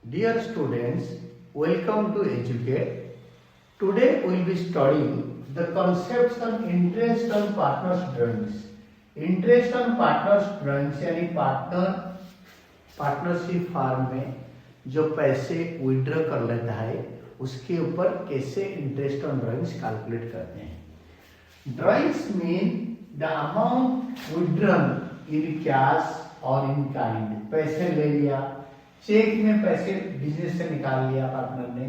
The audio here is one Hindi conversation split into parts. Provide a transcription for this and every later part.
Dear students, welcome to Educate. Today we will be studying the concepts on interest on partners drawings. Interest on partners drawings यानी पार्टनरशिप फार्म में जो पैसे विड्रॉ कर लेता है उसके ऊपर कैसे इंटरेस्ट ऑन ड्राइंग्स कैलकुलेट करते हैं. Drawings mean the amount withdrawn in cash और इन काइंड. पैसे ले लिया, चेक में पैसे बिजनेस से निकाल लिया पार्टनर ने,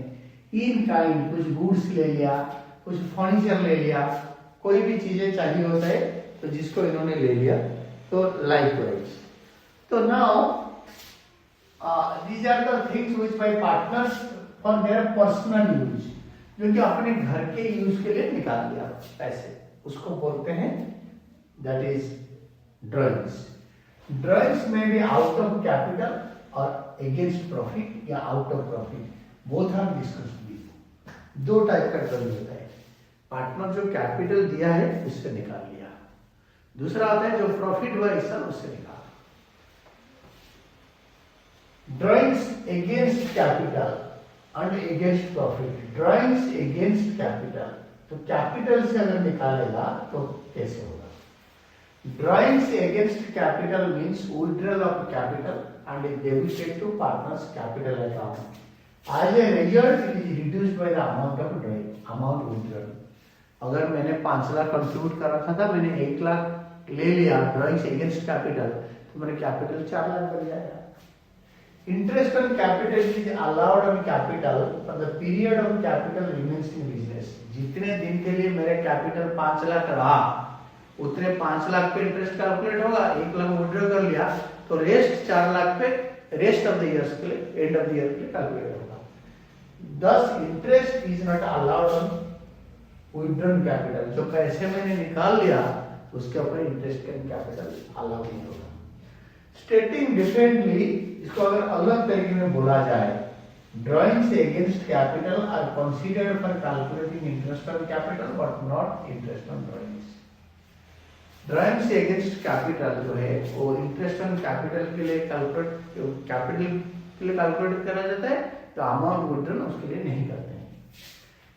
इन काइंड कुछ गुड्स ले लिया, कुछ फर्नीचर ले लिया, कोई भी चीजें चाहिए होता है तो जिसको इन्होंने ले लिया, तो लाइकवाइज. तो now these are the things which by partners for their personal use, जो कि अपने घर के यूज के लिए निकाल लिया पैसे, उसको बोलते हैं दैट इज ड्राइंग्स. ड्राइंग्स में भी आउट ऑफ कैपिटल और अगेंस्ट प्रॉफिट या out of profit, both are discussed before. दो टाइप का ड्राइंग होता है. पार्टनर जो कैपिटल दिया है उससे निकाल लिया, दूसरा होता है जो प्रॉफिट हुआ हिस्सा उससे निकाल. Drawings against capital and against profit. Drawings against capital, तो कैपिटल से अगर निकालेगा तो कैसे होगा. Drawings against capital means withdrawal of capital and is debited to partner's capital account. As a result, it is reduced by the amount of drawing, amount withdrawn. अगर मैंने 5 लाख कंट्रीब्यूट कर रखा था, मैंने 1 लाख ले लिया ड्राइंग्स अगेंस्ट कैपिटल, तो मेरा कैपिटल 4 लाख बन जाएगा. Interest on capital is allowed on capital for the period of capital remains in business. जितने दिन के लिए मेरा कैपिटल 5 लाख रहा उतने 5 लाख पे इंटरेस्ट कैलकुलेट होगा. 1 लाख विड्रॉ कर लिया तो रेस्ट 4 लाख पे रेस्ट ऑफ द ईयर्स के लिए, एंड ऑफ द ईयर के लिए कैलकुलेट होगा. दस interest is not allowed on withdrawn capital. जो पैसे मैंने निकाल लिया उसके ऊपर इंटरेस्ट का कैपिटल अलाउ नहीं होगा. स्टेटिंग डिफरेंटली, इसको अगर अलग तरीके में बोला जाए, drawings against capital R considered for calculating interest on capital but not interest on drawings. Drawings against capital जो है वो इंटरेस्ट ऑन कैपिटल के लिए कैलकुलेट करा जाता है, तो अमाउंट विड्रॉन उसके लिए नहीं करते हैं.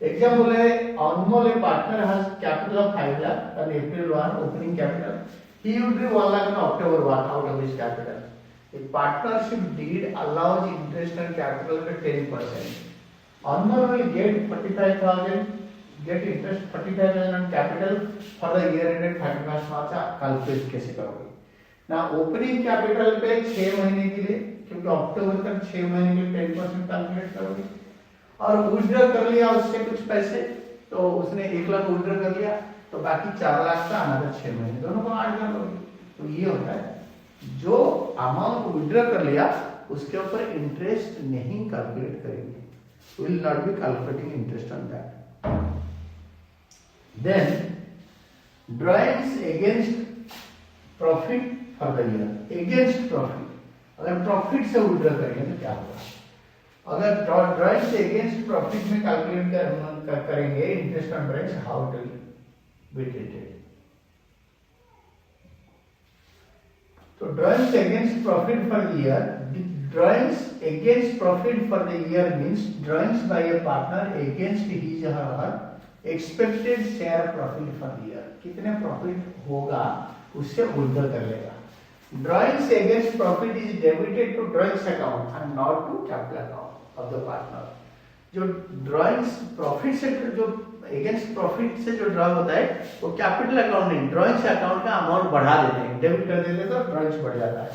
एग्जाम्पल है, Anmol a partner has capital of 5 lakh on April 1 opening capital. He withdraw 1 lakh on October 1 out of his capital. A partnership deed allows interest on capital at 10%. Anmol will get 45,000. Get interest 45,000 on capital for the year ended 31st March. Calculate कैसे करोगे ना. ओपनिंग कैपिटल पे 6 महीने के लिए, क्योंकि अक्टूबर तक 6 महीने के लिए 10% कैलकुलेट करोगे. और विड्रॉ कर लिया उससे कुछ पैसे, तो उसने 1 लाख विड्रॉ कर लिया, तो बाकी 4 लाख का अनदर 6 महीने, दोनों को ऐड कर लोगे. तो ये होता है, जो अमाउंट विड्रॉ कर लिया उसके ऊपर इंटरेस्ट नहीं कैलकुलेट करेंगे. Will not be calculating interest on that. Then drawings against profit for the year. Against profit, अगर प्रॉफिट से विड्रॉ करेंगे तो क्या होगा. अगर ड्राइंग्स से अगेंस्ट प्रॉफिट में कैलकुलेट करेंगे interest on drawings, how it will be treated. तो drawings against profit for the year. Drawings against profit for the year means drawings by a partner against his और her expected share profit for the year. कितने प्रॉफिट होगा उससे विड्रॉ कर लेगा. Drawings against profit is debited to drawings account and not to capital account of the partner. जो ड्राइंग्स प्रॉफिट से, जो अगेंस्ट प्रॉफिट से जो ड्रॉ होता है वो कैपिटल अकाउंट नहीं, ड्राइंग्स अकाउंट का अमाउंट बढ़ा देते हैं, डेबिट कर देते हैं, तो ड्राइंग्स बढ़ जाता है.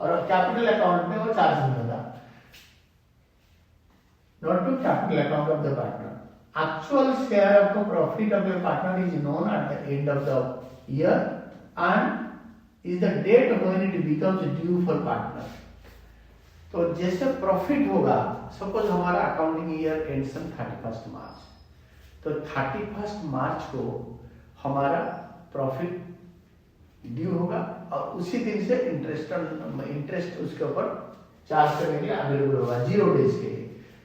और कैपिटल अकाउंट में वो चार्ज नहीं होता. Not to capital account of the partner. Actual share of the profit of a partner is known at the end of the year and is the date when it becomes due for partner. तो जैसे प्रॉफिट होगा, सपोज हमारा accounting year ends on 31st मार्च, तो 31st मार्च को हमारा प्रॉफिट ड्यू होगा और उसी दिन से इंटरेस्ट उसके ऊपर चार्ज करने के लिए अवेलेबल होगा 0 डेज के लिए.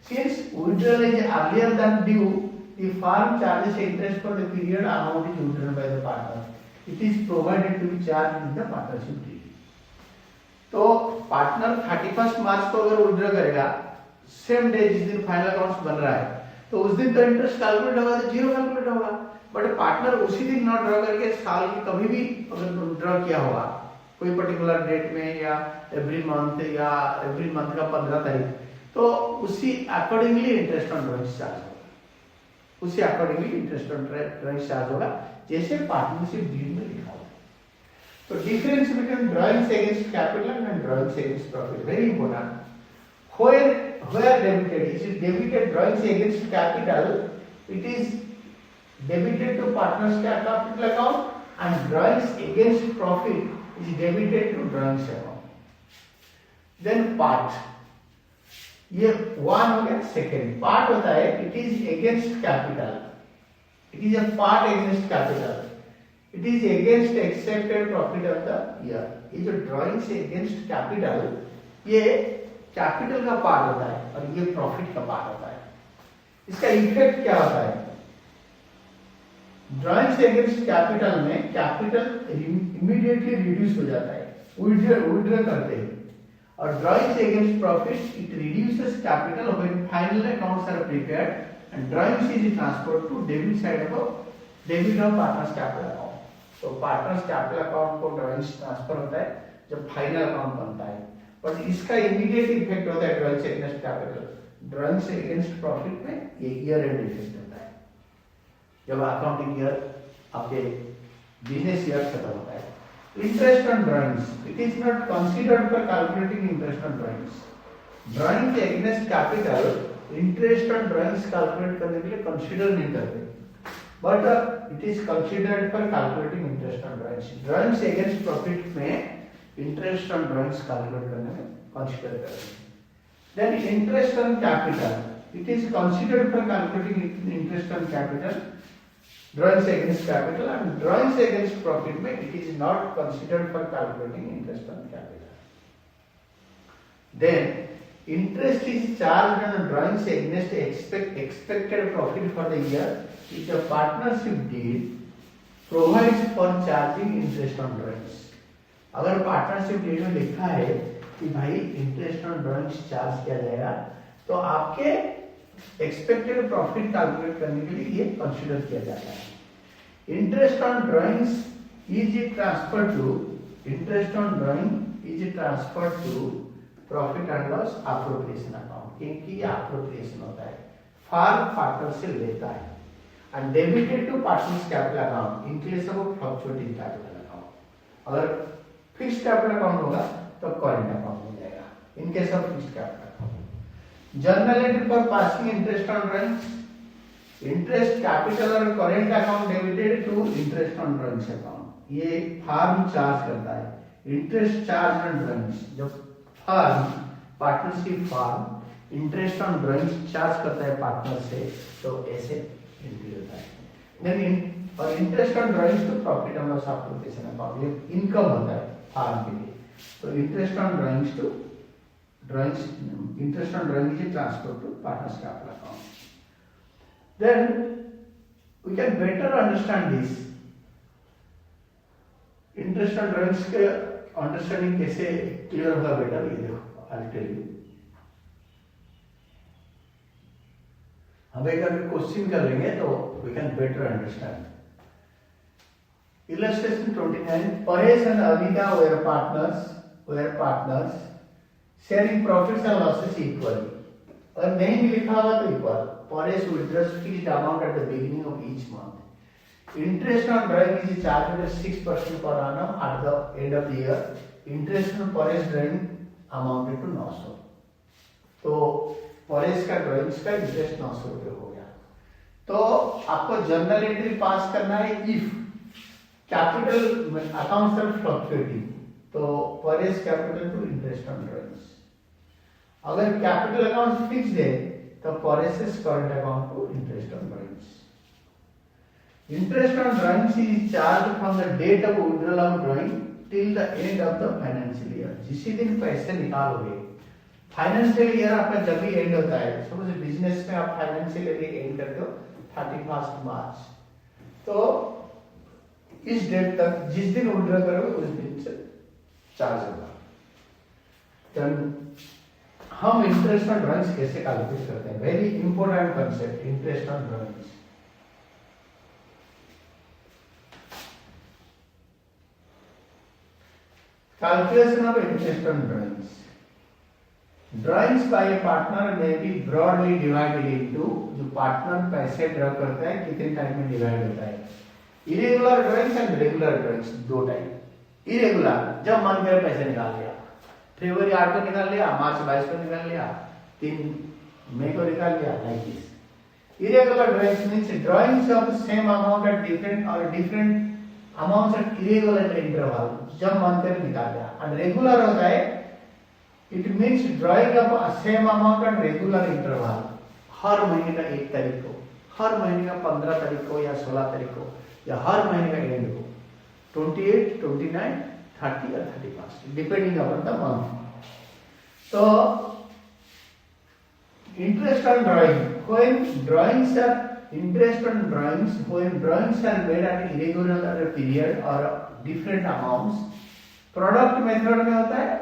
Since withdrawal is earlier than due, the firm charges interest for the period amount is withdrawn by the partner. It is provided to be charged in the partnership deed. तो पार्टनर 31 मार्च को अगर विड्रॉ करेगा सेम डे जिस दिन फाइनल अकाउंट्स बन रहा है तो उस दिन तो इंटरेस्ट कैलकुलेट होगा तो जीरो कैलकुलेट होगा, बट पार्टनर उसी दिन ना ड्रॉ करके साल की कभी भी अगर ड्रॉ किया होगा कोई पर्टिकुलर डेट में या एवरी मंथ का 15 तारीख, तो उसी accordingly interest on drawing charge होगा, उसी accordingly interest on drawing charge होगा जैसे पार्टनरशिप डीड में लिखा होगा। तो difference between drawings against capital and drawings against profit very important. Where debited is debited drawings against capital, it is debited to partner's capital account, and drawings against profit is debited to drawings account. Then part, ये one हो गया। सेकेंड पार्ट होता है it is against capital, it is a part against capital, it is against accepted profit of the year। ये जो drawings against capital ये कैपिटल का पार्ट होता है और ये प्रॉफिट का पार्ट होता है। इसका इफेक्ट क्या होता है? ड्रॉइंग्स अगेंस्ट कैपिटल में कैपिटल इमीडिएटली रिड्यूस हो जाता है, विथड्रॉ करते हैं, और drawings against profit it reduces capital when final accounts are prepared and drawings is transferred to debit side of debit of partners capital account. तो पार्टनर्स कैपिटल अकाउंट को ड्रॉइंग्स ट्रांसफर होता है जब फाइनल अकाउंट बनता है, बट इसका इमीडिएट इफेक्ट होता है drawings against capital, drawings against profit में ये ईयर एंड इफेक्ट होता है जब अकाउंटिंग ईयर आपके बिजनेस ईयर खत्म होता है। Interest on drawings, it is not considered for calculating interest on drawings. Drawing against capital interest on drawings calculate करने के लिए कंसीडर नहीं करते, but it is considered for calculating interest on drawings. Drawings against profit में इंटरेस्ट ऑन ड्रॉइंग्स कैलकुलेट करने में कंसीडर करेंगे। Then interest on capital, it is considered for calculating interest on capital, drawings against capital, and drawings against profit में it is not considered for calculating interest on capital. Then interest is charged on drawings against expected profit for the year if the partnership deed provides for charging interest on drawings। अगर पार्टनरशिप डीड में लिखा है कि भाई इंटरेस्ट ऑन ड्रॉइंग्स चार्ज किया जाएगा तो आपके एक्सपेक्टेड प्रॉफिट कैलकुलेट करने के लिए ये कंसीडर किया जाता है। Interest on drawings is transfer to profit and loss appropriation account, क्योंकि ये एप्रोप्रिएशन होता है, फार पार्टनर से लेता है, and debited to partners capital account in case of fluctuating capital account. अगर फिक्स्ड कैपिटल अकाउंट होगा तो करेंट अकाउंट हो जाएगा in case of fixed capital account. Journal entry for passing interest on drawings, interest capital और current account debited to interest on drawings account. ये फर्म चार्ज करता है इंटरेस्ट चार्ज ऑन ड्रॉइंग्स। जब firm partnership firm interest on drawings charge करता है पार्टनर से तो ऐसे एंट्री होता है। देन और interest on drawings to profit and loss appropriation account, ये इनकम होता है फर्म के लिए। तो interest on drawings to interest on drawing is transfer to partners capital account. Then we can better understand this. Interest on drawings के अंडरस्टैंडिंग कैसे क्लियर होगा बेटर, ये देखो आई विल टेल यू। हम एक अगर क्वेश्चन कर लेंगे तो we can better understand. Illustration 29, Paresh and Anita were partners sharing profits and losses equally। अगर नहीं भी लिखा हुआ तो equal. Paresh withdraws fixed amount at the beginning of each month। Interest on drawing is charged at 6% per annum at the end of the year। Interest on Paresh drawing amounted to 900। तो परेश का ड्रॉइंग्स का इंटरेस्ट 900 रुपये हो गया। तो आपको जर्नल एंट्री पास करना है if capital accounts are fluctuating, तो Paresh capital to interest on drawings. अगर कैपिटल अकाउंट फिक्स्ड है तो Paresh current account to interest on drawings. Interest on drawings is charge from the date of withdrawal of drawing till the end of the financial year. जिस दिन पैसे निकालोगे, फाइनेंशियल ईयर आपका जब भी एंड होता है, सपोज बिजनेस में आप फाइनेंशियल ईयर एंड करते हो 31 मार्च, तो इस डेट तक जिस दिन विड्रॉ करोगे उस दिन से चार्ज होगा। हम इंटरेस्ट ऑन ड्राइंग्स कैसे कैलकुलेट करते हैं? Very important concept, interest on drawings. Calculation of interest on drawings. Drawings by a partner may be broadly divided into, जो पार्टनर पैसे ड्रॉ करता है कितने टाइम में डिवाइड होता है? Irregular drawings and regular drawings, दो टाइप। इरेगुलर जब मन करे पैसे निकाल लिया, फरवरी 8 को निकाल लिया, मार्च 22 को निकाल लिया, 3 मई को निकाल लिया, like this. Irregular drawings means drawings of same amount at different amounts at irregular interval, जब मन करे निकाल लिया। एंड रेगुलर होता है, it means drawing of same amount at regular interval, हर महीने का 1 तारीख को, हर महीने का 15 तारीख को या 16 तारीख को, या हर महीने का एंड को, 28, 29, 30 या 31 डिपेंडिंग अपॉन द मंथ। तो interest on drawing, when drawings are interest on drawings, when drawings are made at irregular period or different amounts, product method में होता है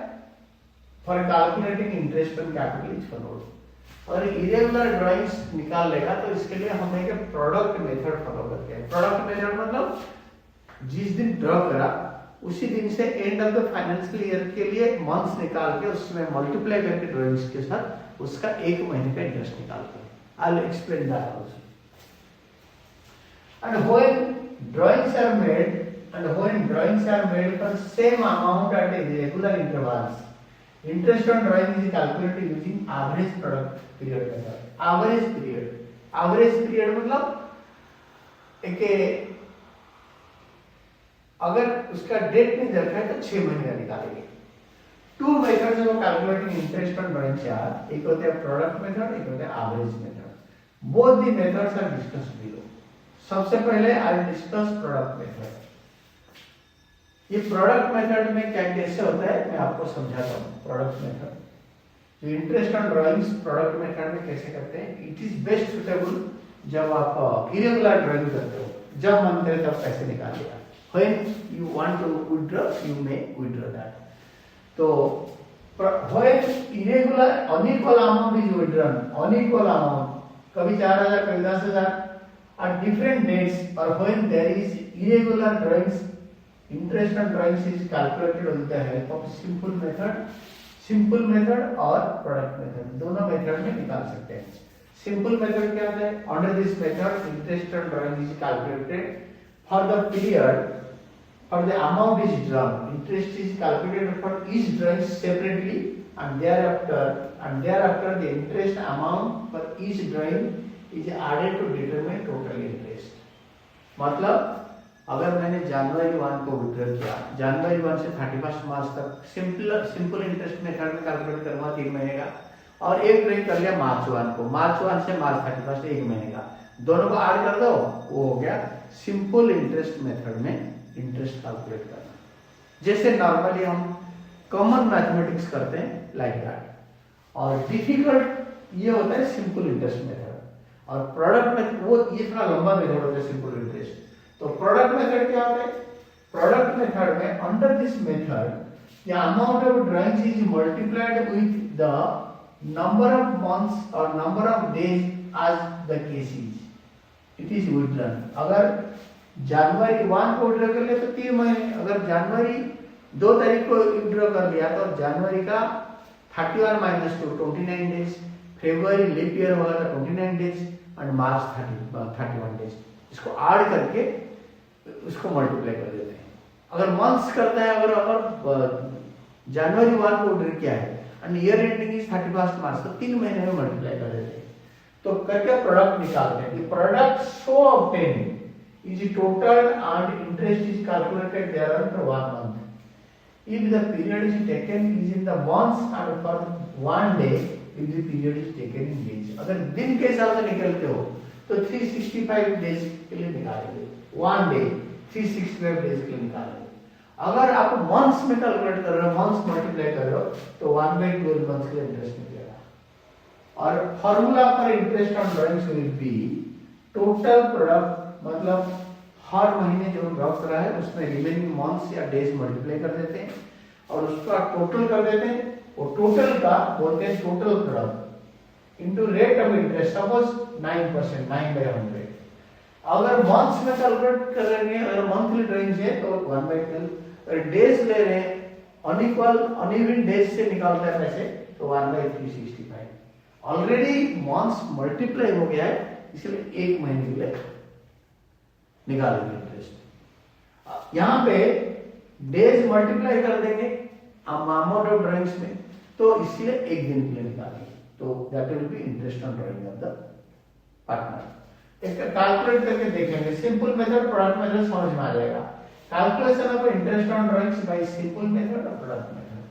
for calculating interest on capital is followed। और irregular drawings निकाल लेगा तो इसके लिए हम एक product method follow करते हैं। product method मतलब जिस दिन ड्रॉ करा उसी दिन से and of the financial year के लिए मंथ्स निकाल के उसमें मल्टीप्लाई करके ड्राइंग्स के साथ उसका 1 महीने का इंटरेस्ट निकालते हैं। आई will explain that also. And when drawings are made for same amount at regular intervals, interest on drawing is calculated using average product period method। average period मतलब एक अगर उसका डेट नहीं रखा है तो 6 महीने का निकालेंगे। 2 methods of calculating interest on drawings are, एक होता है प्रोडक्ट मेथड, एक होता है average method. Both the methods are discussed below. सबसे पहले I will discuss product method. ये प्रोडक्ट मेथड में क्या कैसे होता है मैं आपको समझाता हूँ। प्रोडक्ट मेथड, जो interest on drawings product method में कैसे करते हैं, इट इज बेस्ट सुटेबल जब आप इरेगुलर ड्राइंग करते हो, जब मन करे तब पैसे निकाल लिया। When you want to withdraw you may withdraw that. तो when irregular unequal amount is withdrawn, unequal amount, कभी 4000 कभी 10000 at different dates, or when there is irregular drawings, interest on drawings is calculated with the help of simple method और product method, दोनों मेथड में निकाल सकते हैं। सिंपल मेथड क्या होता है? Under this method interest on drawing is calculated for the period और the amount is drawn. Interest is calculated for each drawing separately and thereafter the interest amount for each drawing is added to determine total interest। मतलब अगर मैंने जनवरी 1 को विड्रॉ किया, जनवरी 1 से 31 मार्च तक सिंपल इंटरेस्ट मेथड में कैलकुलेट करूंगा 3 महीने का, और एक ड्राइंग कर लिया मार्च 1 को, मार्च 1 से मार्च 31 1 महीने का, दोनों को ऐड कर दो, वो हो गया सिंपल इंटरेस्ट मेथड में इंटरेस्ट कैलकुलेट करना, जैसे नॉर्मली हम कॉमन मैथमेटिक्स करते हैं लाइक दैट। और डिफिकल्ट ये होता है सिंपल इंटरेस्ट मेथड, और प्रोडक्ट में वो ये थोड़ा लंबा मेथड होता है सिंपल इंटरेस्ट। तो प्रोडक्ट मेथड क्या होता है? प्रोडक्ट मेथड में under this method the amount of drawings is multiplied with the number of months और number of days as the case is, it is withdrawn. अगर जनवरी 1 को विथड्रॉ कर लिया तो 3 महीने, अगर जनवरी 2 तारीख को विथड्रॉ कर लिया तो जनवरी का 31 माइनस 2 29 डेज, फरवरी लीप ईयर होगा तो 29 डेज, और मार्च 31 डेज। इसको ऐड करके उसको मल्टीप्लाई कर देते हैं। अगर मंथ्स करता है, अगर जनवरी 1 को ऑर्डर किया है एंड ईयर एंडिंग इज 31 मार्च, तो 3 महीने में मल्टीप्लाई कर देते हैं। तो करके प्रोडक्ट निकालते हैं। Product so obtain is total and interest is calculated there for 1 month if the period is taken is in the months and for 1 day if the period is taken in days। अगर दिन के हिसाब से निकलते हो तो 365 डेज के लिए निकालेंगे, 1 डे 365 डेज के लिए निकालेंगे। अगर आप मंथ्स में कैलकुलेट कर रहे हो, मंथ्स मल्टीप्लाई कर रहे हो, तो 1/12 मंथ्स के लिए इंटरेस्ट निकलेगा। और formula for interest on drawings will be total product, मतलब हर महीने जो ड्रॉ करा है उसमें रिमेनिंग मंथ्स या डेज मल्टीप्लाई कर देते हैं और उसका टोटल कर देते हैं, वो टोटल का बोलते हैं total product into rate of interest, suppose 9%, 9/100। अगर मंथ्स में कैलकुलेट करेंगे, अगर मंथली ड्राइंग है तो 1/12, अगर डेज ले रहे हैं अनइक्वल अनइवन डेज से निकालते हैं पैसे तो 1/365। ऑलरेडी मंथ्स मल्टीप्लाई हो गया है, इसलिए एक महीने के लिए निकालेंगे इंटरेस्ट। यहाँ पे डेज मल्टीप्लाई कर देंगे अमाउंट ऑफ ड्राइंग्स में, तो इसलिए एक दिन के लिए निकालेंगे, तो that will B interest on drying of the partner. इसका कैलकुलेट करके देखेंगे, सिंपल मेथड प्रोडक्ट मेथड समझ में आ जाएगा। Calculation of interest on drawings by simple method और product method.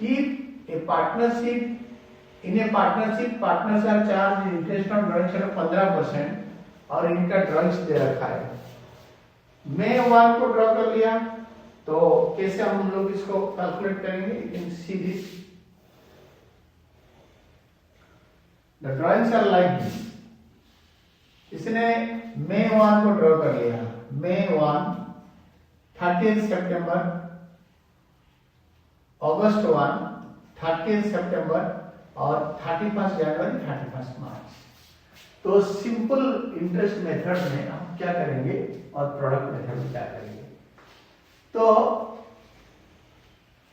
Keep a partnership, in a partnership partners are charge interest on drawings at 15% और इनका ड्राइंग्स दे रखा है। मैं 1 को ड्रॉ कर लिया, तो कैसे हम लोग इसको कैलकुलेट करेंगे, you can see this, the drawings are like this. इसने मई 1 को ड्रॉ कर लिया, मई 1, 30 सितंबर, अगस्त 1, 30 सितंबर और 31 जनवरी, 31 मार्च। तो सिंपल इंटरेस्ट मेथड में हम क्या करेंगे और प्रोडक्ट मेथड में क्या करेंगे। तो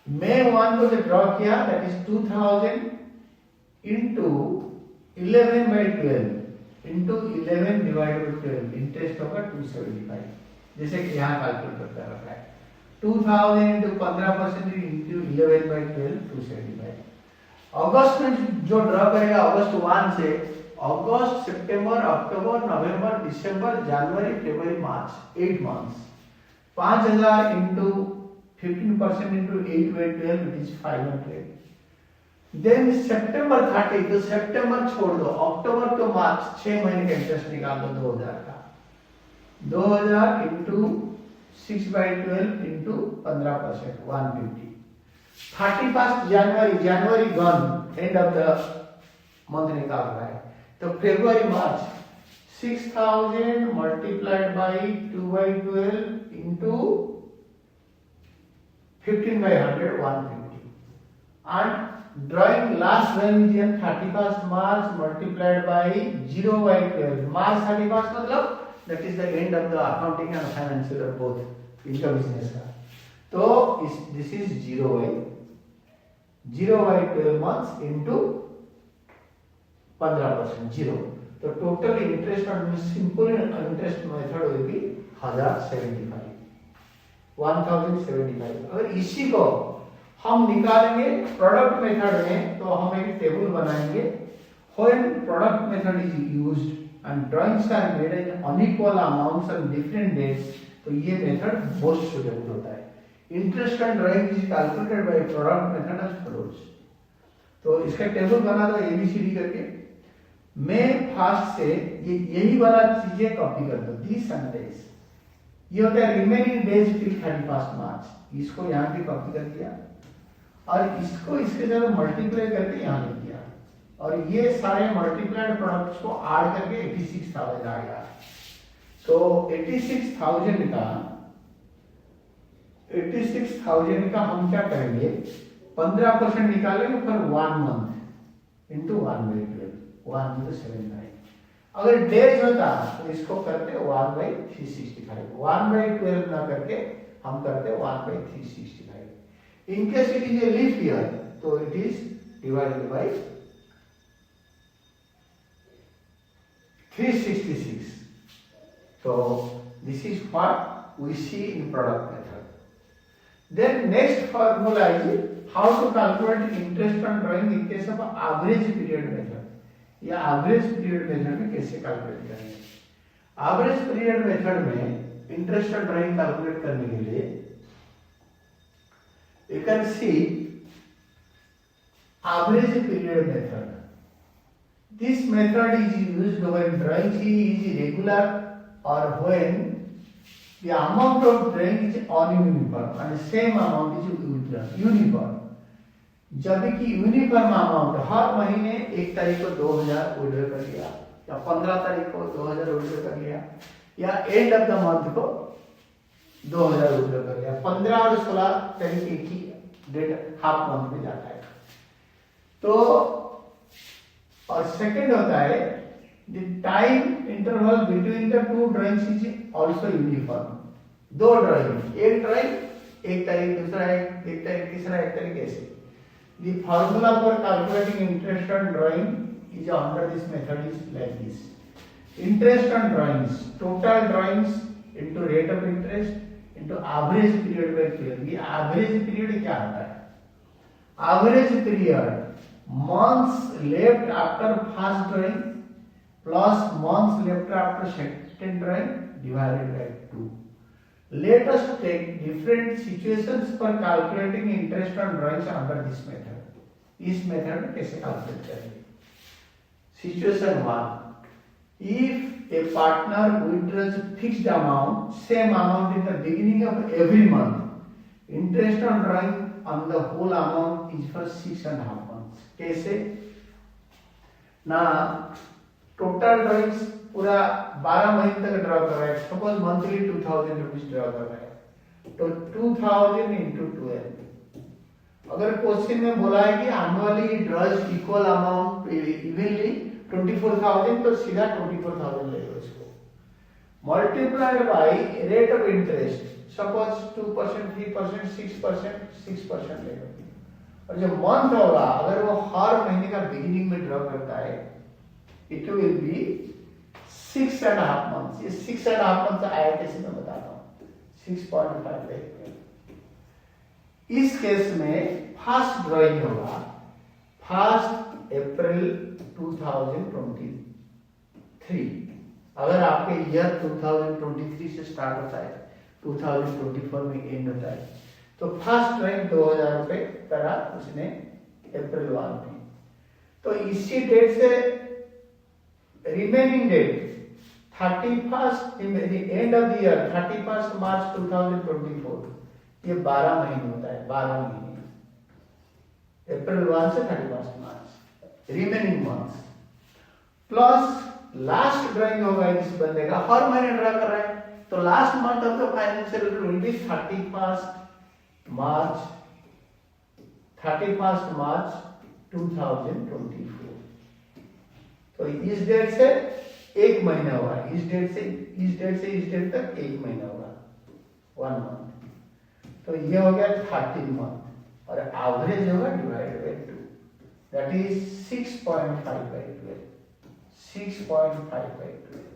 मई 1 को जो ड्रॉ किया that is 2000 into 11/12 into 11 divided by 12, interest होगा 275, जैसे कि यहाँ कैलकुलेट करता रखा है। 2000 इंटू 15% इंटू 11/12, 275। अगस्त में जो ड्रॉ करेगा अगस्त 1 से अगस्त, सितंबर, अक्टूबर, नवंबर, दिसंबर, जनवरी, फरवरी, मार्च, 8 months. 5000 into 15% into 8/12 it is 500। Then सितंबर 30, तो सितंबर छोड़ दो, अक्टूबर तो मार्च, 6 महीने का इंटरेस्ट निकाल दो 2000 का। 2000 into 6/12 into 15%, 150। 31 January, January gun, and of the month निकाल रहा है, तो फरवरी मार्च 6000 multiplied by 2/12 into 15/100, 150। And drawing last drawing 31 March multiplied by 0/12, मार्च 31 मतलब that is the end of the accounting and financial of both इनका बिजनेस का। तो दिस इज 0/12 मंथ्स इंटू 15%, 0। तो total interest on simple interest method will be 1075, 1075। अगर इसी को हम निकालेंगे प्रोडक्ट मेथड में, तो हम एक टेबल बनाएंगे, when product method is used and drawings are made in unequal amounts on different dates, तो ये मेथड मोस्ट सुटेबल होता है। Interest on drawing is calculated by product method as follows. तो इसका टेबल बना दो एबीसीडी करके। मैं फास्ट से यही वाला चीजें कॉपी कर दो, दिस एंड दिस, ये होता है रिमेनिंग डेज टिल 31 मार्च। इसको यहाँ पे कॉपी कर दिया और इसको इसके साथ मल्टीप्लाई करके यहाँ लिख दिया, और ये सारे मल्टीप्लाइड प्रोडक्ट्स को ऐड करके 86,000 आ गया। तो 86,000 का हम क्या करेंगे, 15% निकालेंगे फॉर 1 मंथ इंटू 1/12, 1/75। अगर डेज होता तो इसको करते 1/365, 1/12 ना करके हम करते 1/365। In case it is a leap year तो it is divided by 366। So this is what we see in product method. Then next formula is how to calculate interest on drawing in case of average period method. या average period method में कैसे calculate करेंगे? Average period method में interest on drawing calculate करने के लिए you can see average period method. This method is used when drawing is irregular or when the amount of drawing is ununiform and same amount is uniform. जब कि यूनिफॉर्म अमाउंट हर महीने 1 तारीख को 2000 विड्रॉ कर लिया, या 15 तारीख को 2000 विड्रॉ कर लिया, या एंड ऑफ द मंथ को 2000 विड्रॉ कर लिया। 15 और 16 तारीख एक ही डेट हाफ मंथ में जाता है। तो और सेकंड होता है the time interval between the two drawings is also uniform. दो ड्राइंग, एक ड्राइंग एक तारीख, दूसरा एक तारीख, तीसरा एक तारीख, ऐसे। The formula for calculating interest on drawing is under this method is like this. Interest on drawings, total drawings into rate of interest into average period by 12। ये एवरेज पीरियड क्या होता है? Average period months left after first drawing plus months left after second drawing divided by 2. Let us take different situations for calculating interest on drawings under this method. इस मेथड में कैसे कैलकुलेट करेंगे? Situation 1, if a partner withdraws fixed amount, same amount in the beginning of every month, interest on drawing on the whole amount is for 6.5 months. कैसे ना? टोटल ड्राइंग्स पूरा 12 महीने तक ड्रॉ कर रहा है, सपोज मंथली 2000 रुपीज ड्रॉ कर रहा है, तो 2000 इंटू 12। अगर क्वेश्चन में बोला है कि annually draws equal amount evenly 24,000, तो सीधा 24,000 लेगा उसको, multiplied by rate of interest, suppose 2%, 3%, 6% लेगा। और जो मंथ होगा, अगर वो हर महीने का बिगिनिंग में ड्रॉ करता है, इट विल बी 6.5 मंथ्स। ये 6.5 मंथ्स आया कैसे मैं बताता हूँ, 6.5। इस केस में फर्स्ट ड्रॉइंग होगा 1 अप्रैल 2023। अगर आपके ईयर 2023 से स्टार्ट होता है, 2024 में एंड होता है, तो फर्स्ट ड्राइंग 2000 रुपए करा उसने अप्रैल 1 में। तो इसी डेट से remaining date 31st end of the year 31 March 2024, ये 12 महीने होता है, 12 महीने, अप्रैल 1 से 31 March, remaining months plus last drawing होगा इस बंदे का, हर महीने ड्रा कर रहा है, तो last month of the financial year will be 31 March 2024। तो इस डेट से एक महीना होगा, इस डेट से इस डेट तक एक महीना होगा, 1 मंथ। तो ये हो गया 13 मंथ, और एवरेज होगा divided by 2, that is 6.5 by 12, 6.5 by 12।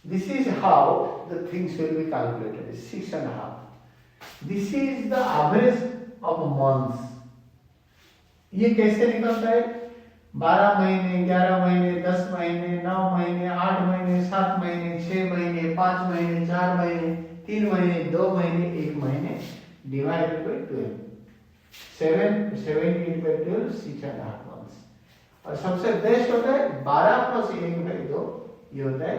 This is how the things will be calculated, 6.5. This is the average of months. ये कैसे निकलता है? 12 महीने, 11 महीने, 10 महीने, 9 महीने, 8 महीने, 7 महीने, 6 महीने, 5 महीने, 4 महीने, 3 महीने, 2 महीने, 1 महीने, डिवाइडेड बाय 12, 17 by 12, 6.5 months। और सबसे बेस्ट होता है 12 + 1/2, ये होता है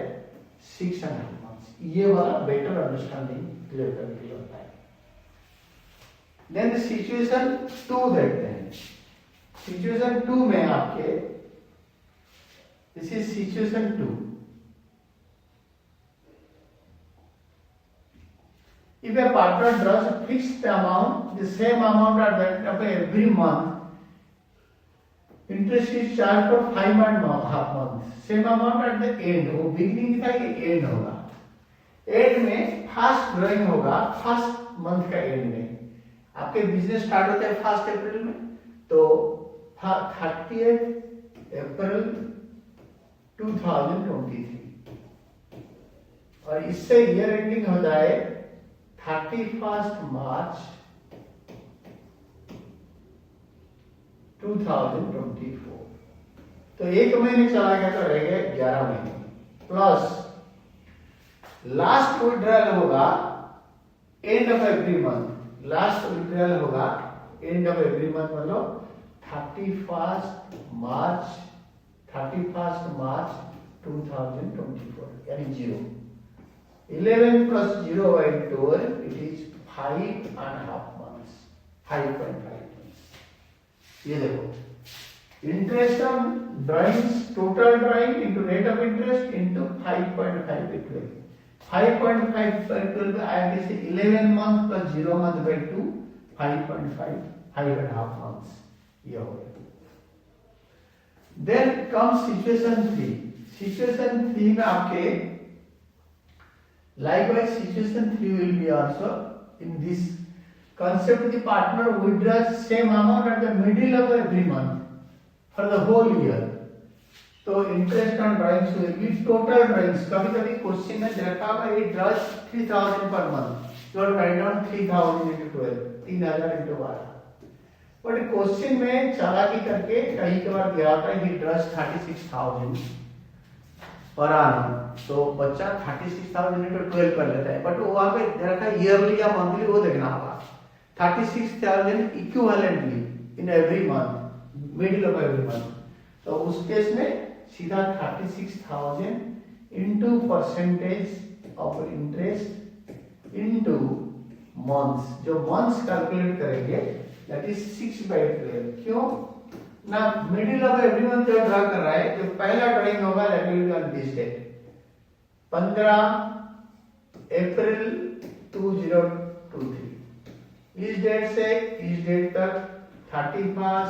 6.5 months। ये वाला बेटर अंडरस्टैंडिंग क्लियर करने के लिए होता है। देन सिचुएशन 2 देखते हैं। सिचुएशन 2 में आपके, this is situation 2। If a partner draws a fixed amount, the same amount at the end of every month, interest is charged for 5.5 months, same amount at the end। वो बिगिनिंग था, ये एंड होगा। एंड में फर्स्ट ड्राइंग होगा फर्स्ट मंथ का एंड में। आपके बिजनेस स्टार्ट होता है 1 अप्रैल में, तो 30 अप्रैल 2023, और इससे ईयर एंडिंग होता है 31 मार्च 2024। तो एक महीने चला गया, तो रह गया 11 महीने, प्लस लास्ट विड्रॉल होगा and of every month. Last withdrawal होगा एंड ऑफ एवरी मंथ, मतलब 31 मार्च 2024, यानी 0। 11 + 0 by 12, it is 5.5 months, 5.5 months। ये देखो, interest on drawings, total drawing into rate of interest into 5.5 by 12। 5.5 by 12 आया कैसे? 11 month + 0 month by 2, 5.5, 5.5 months. ये हो गया. Then comes situation 3. Situation 3 में आपके likewise situation 3 will be also in this concept. The partner withdraws same amount at the middle of every month for the whole year. तो interest on drawings will be total drawings. कभी कभी क्वेश्चन में देखा होगा ये ड्रॉज 3000 पर month. You are write down 3000 into 12, 3000 into 12. But question में चालाकी करके कहीं के बार दिया होता है कि ड्रॉज 36000 पर annum. तो बच्चा 36000 into 12 कर लेता है, बट वो वहां पे दे रखा है ईयरली या मंथली, वो देखना होगा. 36000 equivalently in every month, middle of every month. तो उस केस में सीधा 36,000 into percentage of interest into months. जो मंथ्स कैलकुलेट करेंगे दैट इज 6/12. क्यों ना, मिडिल ऑफ एवरी मंथ जो ड्रा कर रहा है, जो पहला ड्राइंग होगा that will be on this date 15 April 2023. इस डेट से इस डेट तक 31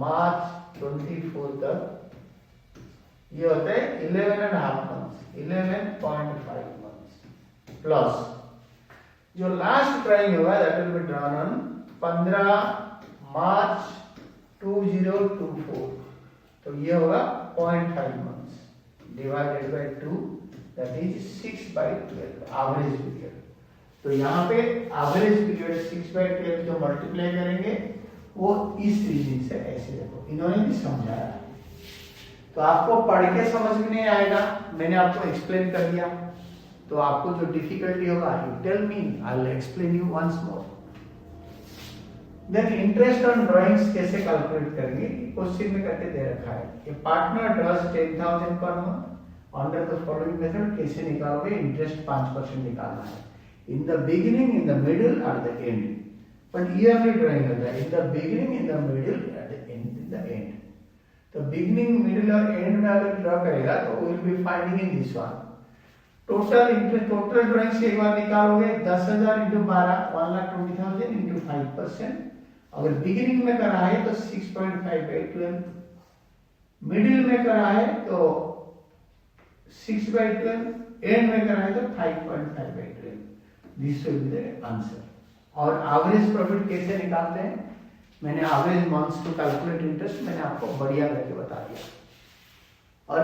मार्च 24 तक ये होता है 11.5 months, 11.5 months प्लस जो लास्ट ड्राइंग होगा that will be drawn on 15 मार्च 2024. तो ये होगा 0.5 months divided by 2 that is 6/12 average period. तो यहाँ पे एवरेज पीरियड 6/12 जो मल्टीप्लाई करेंगे वो इस रीजन से ऐसे देखो, इन्होंने भी समझाया. तो आपको पढ़ के समझ में नहीं आएगा, मैंने आपको एक्सप्लेन कर दिया. तो आपको जो डिफिकल्टी होगा you tell me, I will explain you once more. Then interest on drawings कैसे कैलकुलेट करेंगे, क्वेश्चन में करके दे रखा है कि partner draws 10,000 per month under the following method. कैसे निकालोगे, इंटरेस्ट 5% निकालना है. In the beginning, in the middle, at the end. But yearly drawing होता है in the beginning, in the middle, at the end, in the end. तो बिगिनिंग, मिडिल और एंड में अगर ड्रॉ करेगा तो will be finding in this one. Total interest, total drawing से एक बार निकालोगे 10,000 into 12, 1,20,000 into 5%. अगर बिगिनिंग में करा है तो 6.5/12, मिडिल में करा है तो 6/12, एंड में करा है तो 5.5/12. This will be the answer. और एवरेज प्रॉफिट कैसे निकालते हैं, मैंने average months to calculate interest मैंने आपको बढ़िया करके बता दिया. और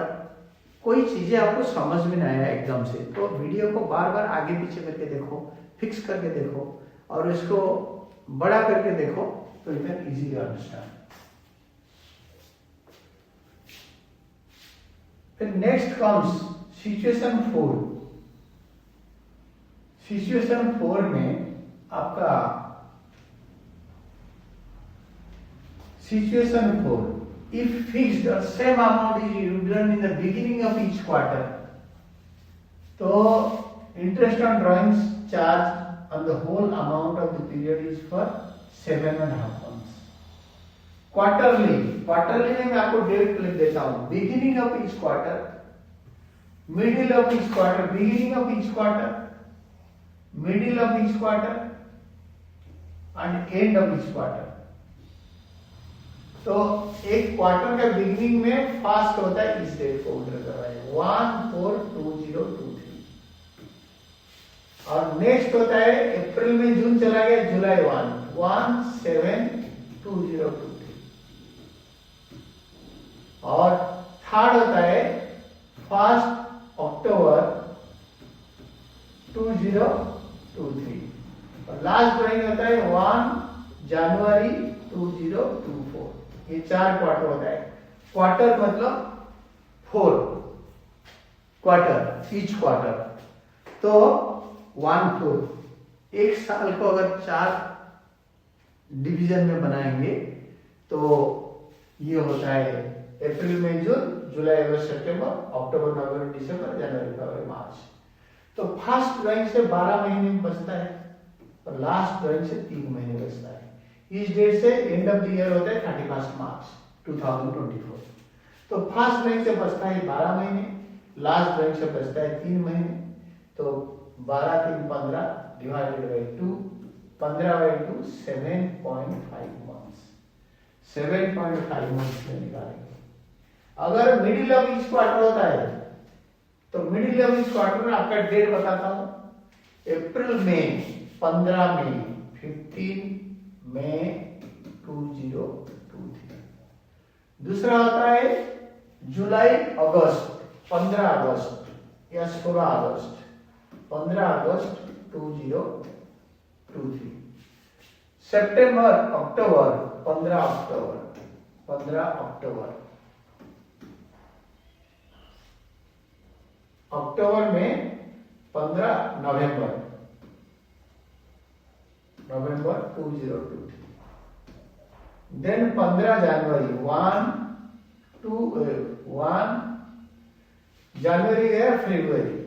कोई चीजें आपको समझ में नहीं आया एकदम से तो वीडियो को बार बार आगे पीछे करके देखो, फिक्स करके देखो और इसको बड़ा करके देखो तो यू कैन इजीली अंडरस्टैंड. फिर नेक्स्ट कम्स सिचुएशन 4. सिचुएशन 4 में आपका situation 4, if fixed or same amount is withdrawn in the beginning of each quarter, तो interest on drawings charge on the whole amount of the period is for 7.5 months. Quarterly में मैं आपको डेट लिख देता हूं. Beginning of each quarter, middle of each quarter, beginning of each quarter, middle of each quarter and and of each quarter. तो एक क्वार्टर का बिगिनिंग में फर्स्ट होता है इस डेट को उल्टा करवाए 1/4/2023 और नेक्स्ट होता है अप्रैल में जून चला गया जुलाई 1/7/2023 और थर्ड होता है 1 अक्टूबर 2023 और लास्ट ड्राइंग होता है 1 जनवरी 2024. ये 4 क्वार्टर होता है. क्वार्टर मतलब 4 क्वार्टर, ईच क्वार्टर. तो 1/4 एक साल को अगर 4 डिवीजन में बनाएंगे तो ये होता है अप्रैल मई जून जुलाई अगस्त सितंबर अक्टूबर नवंबर दिसंबर जनवरी फरवरी मार्च. तो फर्स्ट ड्राइंग से 12 महीने में बचता है और लास्ट ड्राइंग से 3 महीने बचता है. इस डेट से एंड ऑफ द ईयर होता है 31 मार्च 2024. तो फर्स्ट ड्राइंग से बचता है 12 महीने, लास्ट ड्राइंग से बचता है 3 महीने. तो 12 3 15 डिवाइडेड बाय 2, 15/2 7.5 मंथ्स. 7.5 मंथ्स में निकालेंगे। अगर मिडिल ऑफ ईच क्वार्टर होता है तो मिडिल ऑफ ईच क्वार्टर में आपका डेट बताता हूं, अप्रैल में 15 मई, 15 मई 2023। दूसरा होता है जुलाई अगस्त, 15 अगस्त या 16 अगस्त, 15 अगस्त 2023। सितंबर अक्टूबर, 15 अक्टूबर, 15 अक्टूबर। अक्टूबर में 15 नवंबर, नवंबर 2023। देन 15 जनवरी, 1 जनवरी गया, फरवरी,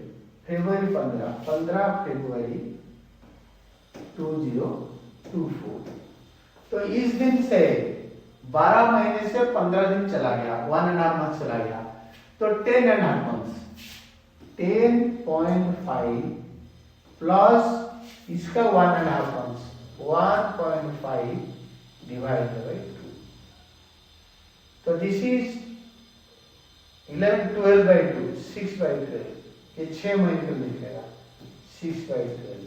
फरवरी 15, 15 फरवरी 2024। तो इस दिन से 12 महीने से 15 दिन चला गया, 1.5 मंथ चला गया, तो 10.5 मंथ्स, 10.5 प्लस इसका 1.5 मंथ्स, 1.5 डिवाइड बाई 2। तो दिस इज 11, 12 बाई 2, 6 बाई 12, ये 6 महीने में मिलेगा, 6 बाई 12,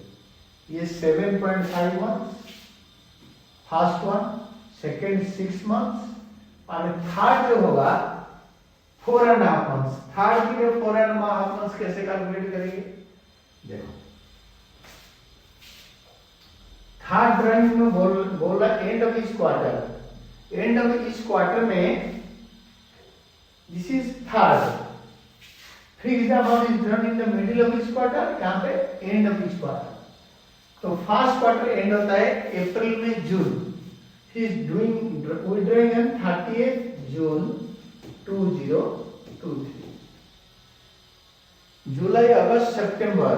ये 7.5 months, first one, second 6 months और थर्ड जो होगा 4.5 मंथ्स। थर्ड के लिए 4.5 मंथ्स कैसे कैलकुलेट करेंगे? देखो थर्ड ड्राइंग में बोला end of each quarter, end of each quarter में this is third, fixed amount is drawn in the middle of each quarter, यहाँ पे एंड ऑफ ईच क्वार्टर। तो फर्स्ट क्वार्टर एंड होता है अप्रैल में June, he is withdrawing on 30th June 2023। जुलाई अगस्त सितंबर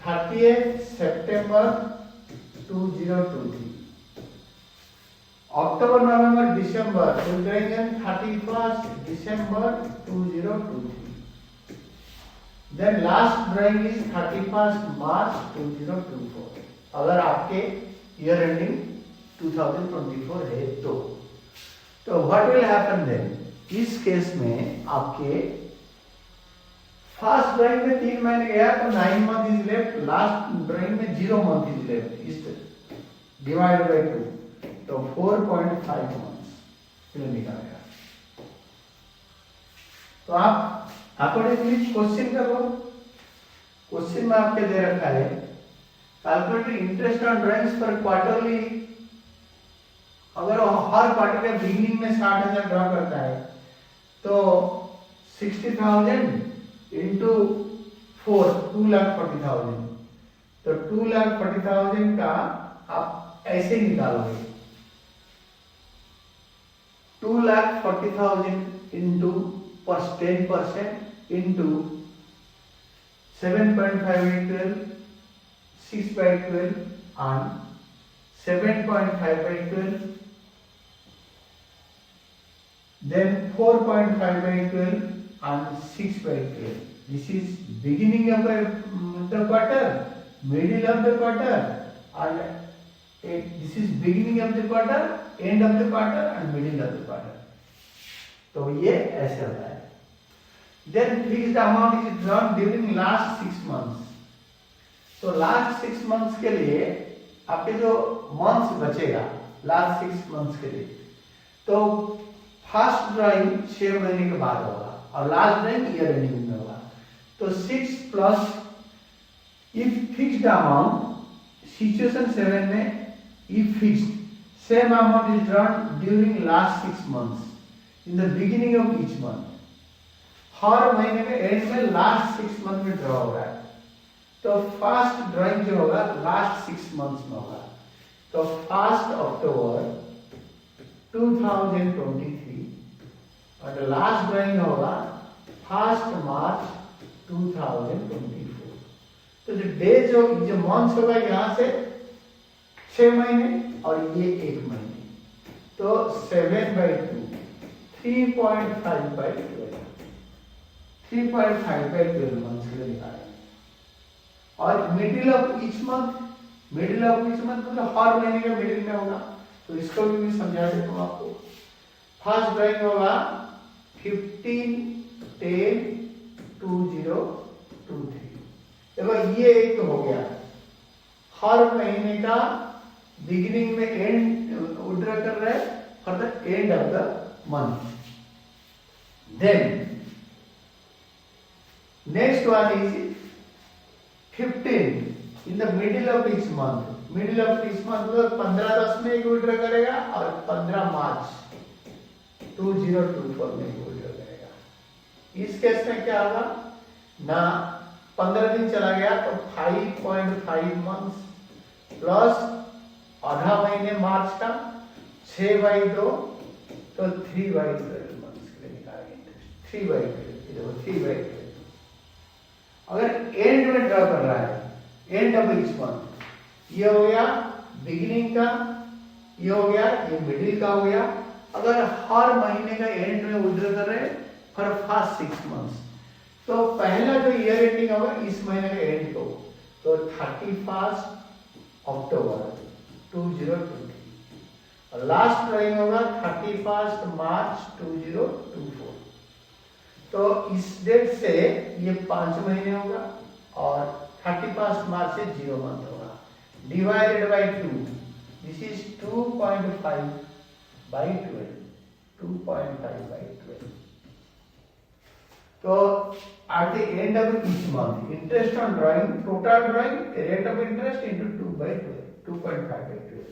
30th September 2023। अक्टूबर नवंबर दिसंबर withdrawing on 31st December 2023। Then last drawing is 31st March 2024। अगर आपके ईयर एंडिंग 2024 है तो व्हाट विल हैपन देन? इस केस में आपके फर्स्ट ड्राइंग में 3 महीने गया तो 9 month is left, last drawing में 0 मंथ इज लेफ्ट, इस डिवाइड बाय 2 तो 4.5 मंथ्स निकालेगा। तो आप अकॉर्डिंगली क्वेश्चन करो, क्वेश्चन में आपके दे रखा है कैलकुलेट इंटरेस्ट ऑन ड्राइंग्स पर क्वार्टरली। अगर हर क्वार्टर के बिगिनिंग में 60,000 ड्रॉ करता है तो 60,000 इंटू 4, 2,40,000, तो 2,40,000 का आप ऐसे निकालोगे, 2,40,000 into 10% into 7.5 by 12, 6 by 12 and 7.5 by 12, then 4.5 by 12 and 6 by 12. This is beginning of the quarter, middle of the quarter, and this is beginning of the quarter, end of the quarter and middle of the quarter. तो ये ऐसे होता है। Then fixed amount is drawn during last 6 months. तो लास्ट 6 मंथ्स के लिए आपके जो मंथ्स बचेगा लास्ट 6 मंथ्स के लिए, तो फर्स्ट ड्राइंग 6 महीने के बाद होगा और लास्ट ड्राइंग ईयर एंडिंग में होगा। तो 6 plus if fixed amount, situation 7 में if fixed same amount is drawn during last 6 months in the beginning of each month. हर महीने में एंड में लास्ट 6 मंथ में ड्रॉ हो रहा है, तो फर्स्ट ड्राइंग जो होगा लास्ट 6 मंथ्स में होगा। तो 1 अक्टूबर 2023 और लास्ट ड्राइंग होगा 1 मार्च 2024। तो जो डे जो मंथ्स होगा यहाँ से 6 महीने और ये 1 महीने, तो 7/2, 3.5/12, 3.5/12 मंथ्स के लिए निकालेंगे। और middle of each month, middle of each month मतलब हर महीने का मिडिल में होगा, तो इसको भी मैं समझा देता हूँ आपको। फर्स्ट ड्राइंग होगा 15, 10, 2023। देखो ये एक तो हो गया, हर महीने का बिगिनिंग में एंड विड्रॉ कर रहे हैं for the end of the month. Then next one is 15 in the middle of each month. Middle of each month मतलब 15/10 में एक विड्रॉ करेगा और 15 मार्च 2024 में एक विड्रॉ करेगा। इस केस में क्या होगा ना, 15 दिन चला गया तो 5.5 मंथ्स प्लस आधा महीने मार्च का 6/2 तो 3/12 मंथ्स के लिए निकालेंगे। 3/12 अगर एंड में ड्रॉ कर रहा है, एंड ऑफ ईच मंथ, ये हो गया बिगिनिंग का, ये हो गया, ये मिडिल का हो गया। अगर हर महीने का एंड में विड्रॉ कर रहे हैं फॉर फर्स्ट 6 मंथ्स, तो पहला जो ईयर एंडिंग होगा इस महीने का एंड को, तो 31 अक्टूबर 2023 और लास्ट ड्राइंग होगा 31 मार्च 2024। तो इस डेट से ये 5 महीने होगा और 31 मार्च से 0 मंथ होगा, डिवाइडेड बाय 2, दिस इज 2.5/12, 2.5/12। तो at the end of each month, interest on drawing, total drawing, rate of interest into 2/12, 2.5/12।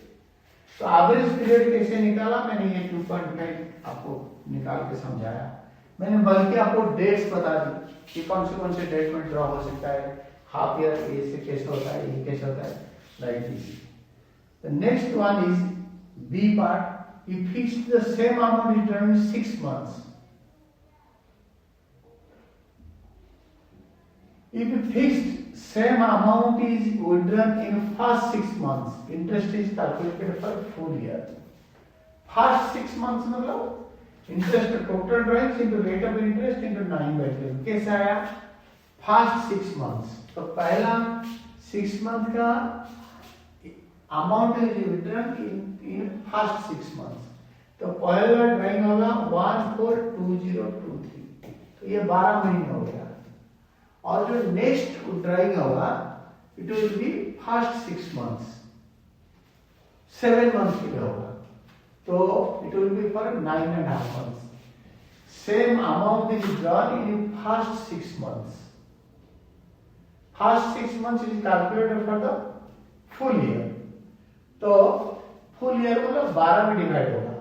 तो एवरेज पीरियड कैसे निकाला, मैंने ये 2.5 आपको निकाल के समझाया। मैंने बल्कि आपको डेट्स बता दी कि कौन से डेट में ड्रॉ हो सकता है, हाफ ईयर ये से कैसे होता है, ये कैसे होता है, like this. The next one is B part. You fix the same amount during 6 months। If fixed same amount is withdrawn in first 6 months, interest is calculated for full year। First 6 months मतलब interest total drawings into rate of interest into 9/12 कैसे आया? First 6 months, तो पहला 6 month का amount is withdrawn in first 6 months, तो पहला ड्राइंग होगा 1/4/2023, तो ये 12 महीने हो गया। और जो नेक्स्ट ड्राइंग होगा it will B first 6 months, 7 months के लिए होगा, तो it will B for 9.5 months। Same amount is drawn in first 6 months। First 6 months is calculated for the full year, तो फुल ईयर मतलब 12 में डिवाइड होगा।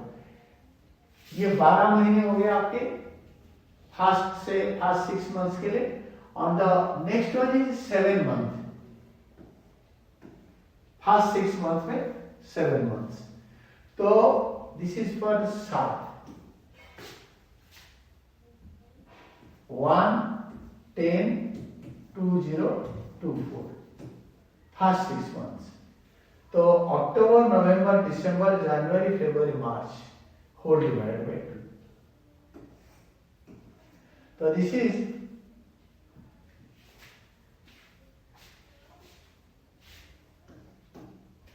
ये 12 महीने हो गए आपके फर्स्ट 6 months के लिए। On the next one is 7 months, first 6 months में 7 months, तो this is for sharp 1, 10, 2024 first 6 months, तो अक्टूबर, नवंबर, दिसंबर, जनवरी, फरवरी, मार्च होल डिवाइडेड बाय 2, तो दिस इज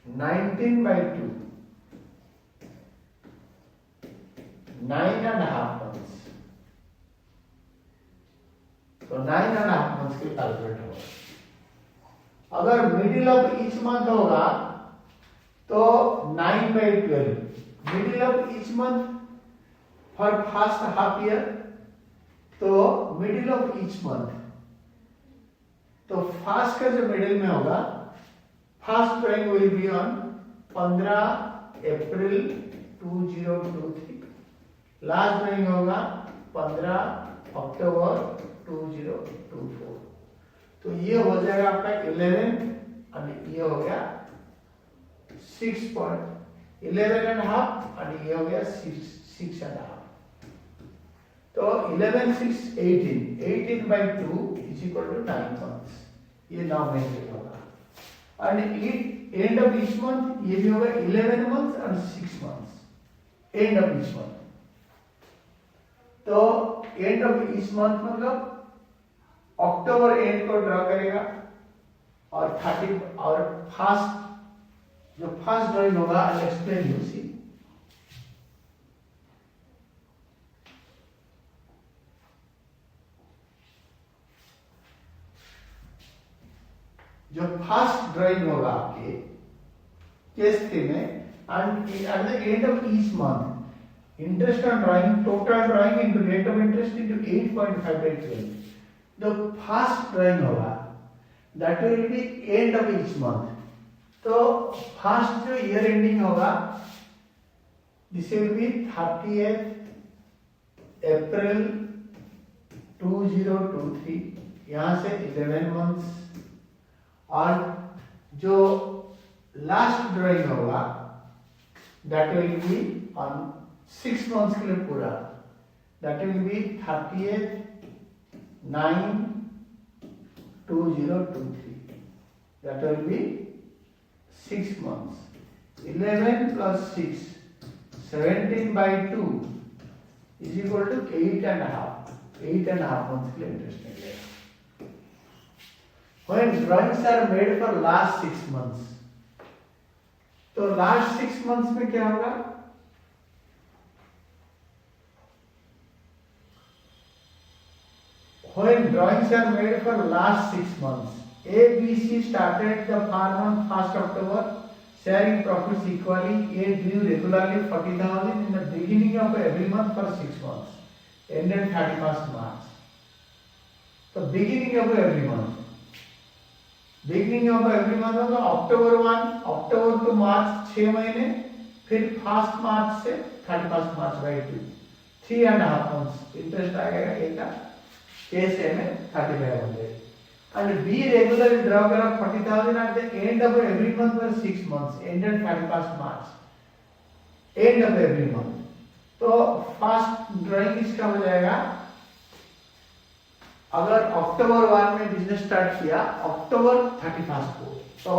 19/2, 9.5 months, तो 9.5 months के कैलकुलेट होगा। अगर मिडिल ऑफ ईच मंथ होगा तो 9/12, middle of each month for first half year, तो मिडिल ऑफ ईच मंथ, तो फर्स्ट का जो मिडिल में होगा, first drawing will be on 15 April 2023, last drawing होगा 15 अक्टूबर 2024, तो ये हो जाएगा आपका 11 और ये हो गया 11.5 और ये हो गया 6.5, तो 11, 6, 18, 18/2 इज इक्वल टू 9 months, ये 9 महीने होगा। And and of each month ये भी होगा 11 months और 6 months, and of each month, तो एंड ऑफ ईच मंथ मतलब अक्टूबर एंड को ड्रॉ करेगा और 30 और फर्स्ट जो फर्स्ट ड्राइंग होगा आई एक्सप्लेन यू सी, जो फर्स्ट ड्राइंग होगा आपके केस 3 में, and eight the end of each month interest on drawing, total drawing into rate of interest into 8.5/12, जो फर्स्ट ड्राइंग होगा that will B and of each month. तो फर्स्ट जो ईयर एंडिंग होगा दिस विल बी 30th अप्रैल 2023, यहां से 11 मंथ्स, और जो लास्ट ड्राइंग होगा that will be on 6 months के लिए पूरा, that will B 30th 9/2023, that will be 6 months. 11 plus 6, 17/2 is equal to 8.5. 8.5 months के लिए इंटरेस्ट मिलेगा। When drawings are made for last 6 months, तो लास्ट 6 months में क्या होगा? When drawings are made for last 6 months, A, B, C started the farm on 1st October, sharing profits equally. A drew regularly 40,000 in the beginning of every month for 6 months, ended 31st March. So beginning of every month. Beginning of every month होगा October 1, October to March 6 महीने, फिर 1st March से 31st March by 2, 3.5 months interest आएगा A का, केस A में 3500, and B regularly draw करा 40,000 at the end of every month for 6 months, ended 31st March, end of every month. तो फर्स्ट ड्राइंग इसका हो जाएगा, अगर अक्टूबर 1 में बिजनेस स्टार्ट किया अक्टूबर 31 को, तो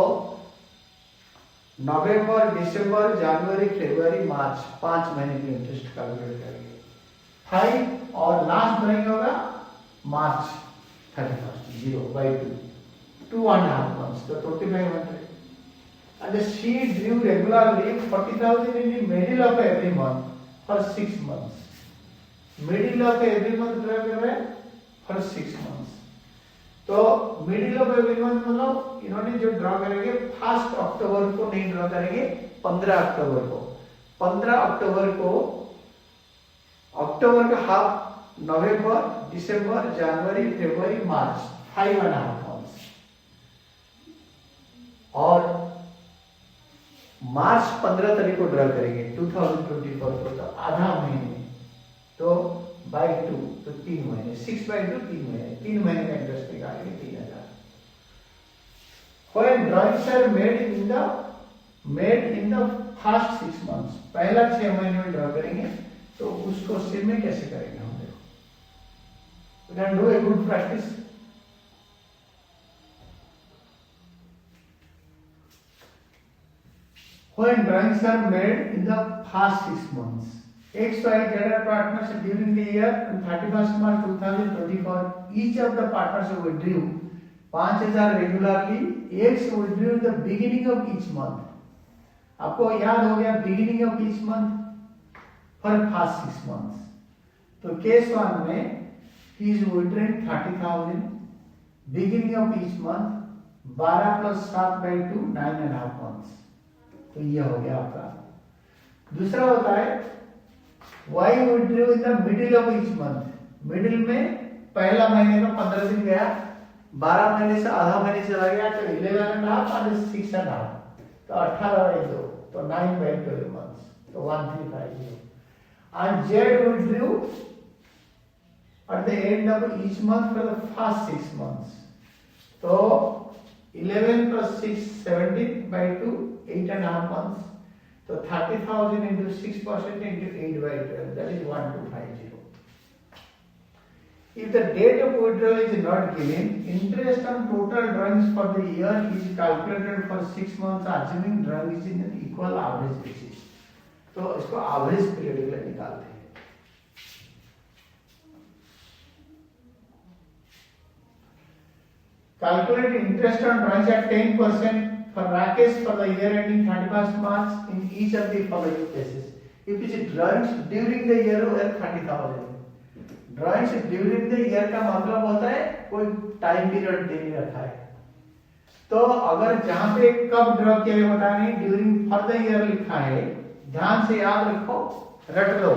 नवंबर, दिसंबर, जनवरी, फरवरी, मार्च 5 महीने की इंटरेस्ट कैलकुलेट करेंगे 5, और लास्ट ड्राइंग होगा मार्च 31 0/2, 2.5 months, तो 2500, and she drew regularly 40,000 in the middle of every month for 6 months, middle of every month draw कर रहे हैं for 6 months। तो मिडिल ऑफ एवरी मंथ मतलब इन्होंने जो ड्रॉ करेंगे 1 अक्टूबर को नहीं ड्रॉ करेंगे, 15 अक्टूबर को, 15 अक्टूबर को, अक्टूबर का हाफ, नवंबर, दिसंबर, जनवरी, फरवरी, मार्च 5.5 months, और मार्च 15 तारीख को ड्रॉ करेंगे 2024 को, तो आधा महीने, तो by 2, तो 3 महीने, 6/2 3 महीने, 3 महीने का इंटरेस्ट निकालेंगे 3000। When drawings are made in the first 6 months, पहला 6 महीने में ड्रॉ करेंगे, तो उसको सिम में कैसे करेंगे हम देखो, we can do a good practice। When drawings are made in the first 6 months, X, Y, Z are partners during the year on 31st March 2024. Each of the partners withdrew 5,000 regularly. X withdrew in the beginning of each month. आपको याद हो गया beginning of each month for first 6 months. तो केस 1 में he is withdrawing 30,000 beginning of each month, 12 plus 7/2 9.5 months। तो ये हो गया आपका। दूसरा होता है Y withdrew in the middle of each month, middle में पहला महीने का 15 दिन गया, 12 महीने से आधा महीने चला गया, तो 11.5 और 6.5, तो 18/2, तो 9/12 months, तो 1350। And Z withdrew at the end of each month for the first 6 months, तो 11 plus 6 17/2, 8.5 months, so 30,000 into 6% into 8/12, that is 1250। If the date of withdrawal is not given, interest on total drawings for the year is calculated for 6 months, assuming drawing is in an equal average basis। तो इसको average period के लिए निकालते हैं। Calculate interest on drawings at 10% for Rakesh for the year ending 31st March in each of the following cases. If it is drawings during the year where 30,000, drawings during the year का मतलब होता है कोई टाइम पीरियड दे नहीं रखा है, तो अगर जहां पे कब ड्रॉ किया है बता नहीं, ड्यूरिंग फॉर द ईयर लिखा है, ध्यान से याद रखो, रट लो।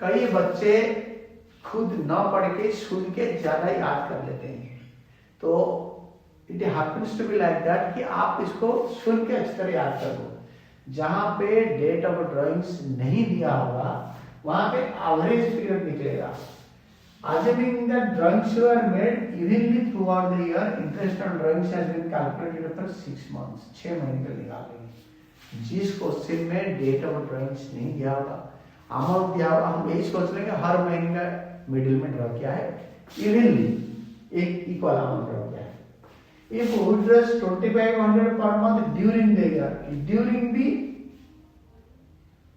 कई बच्चे खुद न पढ़ के सुन के ज्यादा याद कर लेते हैं, तो it happens to be like that कि आप इसको सुन के अच्छी तरह याद कर लो। जहां पे डेट ऑफ ड्राइंग्स नहीं दिया होगा वहां पे एवरेज पीरियड निकलेगा। Assuming that drawings were made evenly throughout the year, interest on drawings has been calculated for 6 months. 6 महीने का निकालेंगे। जिस क्वेश्चन में डेट ऑफ ड्राइंग्स नहीं दिया होगा, अमाउंट दिया होगा, हम यही सोच लेंगे हर महीने का मिडिल में ड्रॉ किया है, इवनली एक इक्वल अमाउंट ड्रॉ किया है। If withdrawals 2500 per month during the year, during the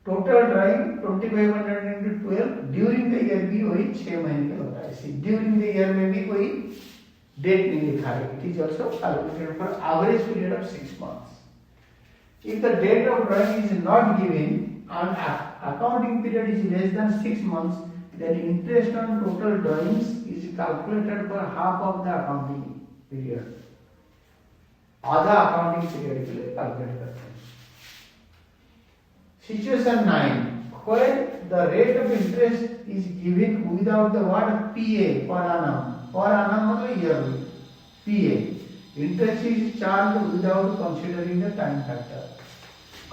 total drawing 2500 into 12 during the year भी वही 6 महीने का होता है। ड्यूरिंग द ईयर में भी कोई डेट नहीं लिखा है, it is also calculated for average period of 6 months. If the date of drawing is not given and accounting period is less than 6 months, then interest on total drawings is calculated for half of the accounting period। आधा अकाउंटिंग पीरियड के लिए कैलकुलेट करते हैं। Situation 9, where the rate of interest is given without the word PA per annum। per annum मतलब yearly, PA interest is charged without considering the time factor।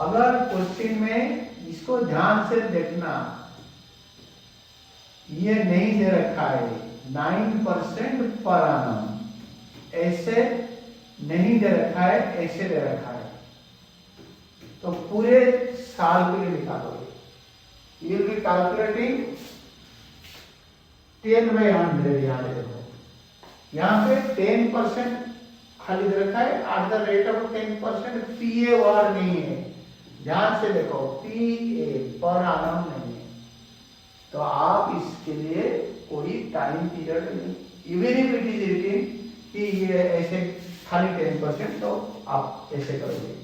अगर क्वेश्चन में इसको ध्यान से देखना, ये नहीं दे रखा है 9% per annum, ऐसे नहीं दे रखा है, ऐसे दे रखा है, तो पूरे साल के लिए निकालोगे। You will be calculating 10/100। यहाँ देखो, यहाँ पे 10% खाली दे रखा है, at the rate of 10%। PA word नहीं है, ध्यान से देखो, PA पर आनम नहीं है, तो आप इसके लिए कोई टाइम पीरियड नहीं, even if it is written कि ये ऐसे खाली 10%, तो आप ऐसे करोगे।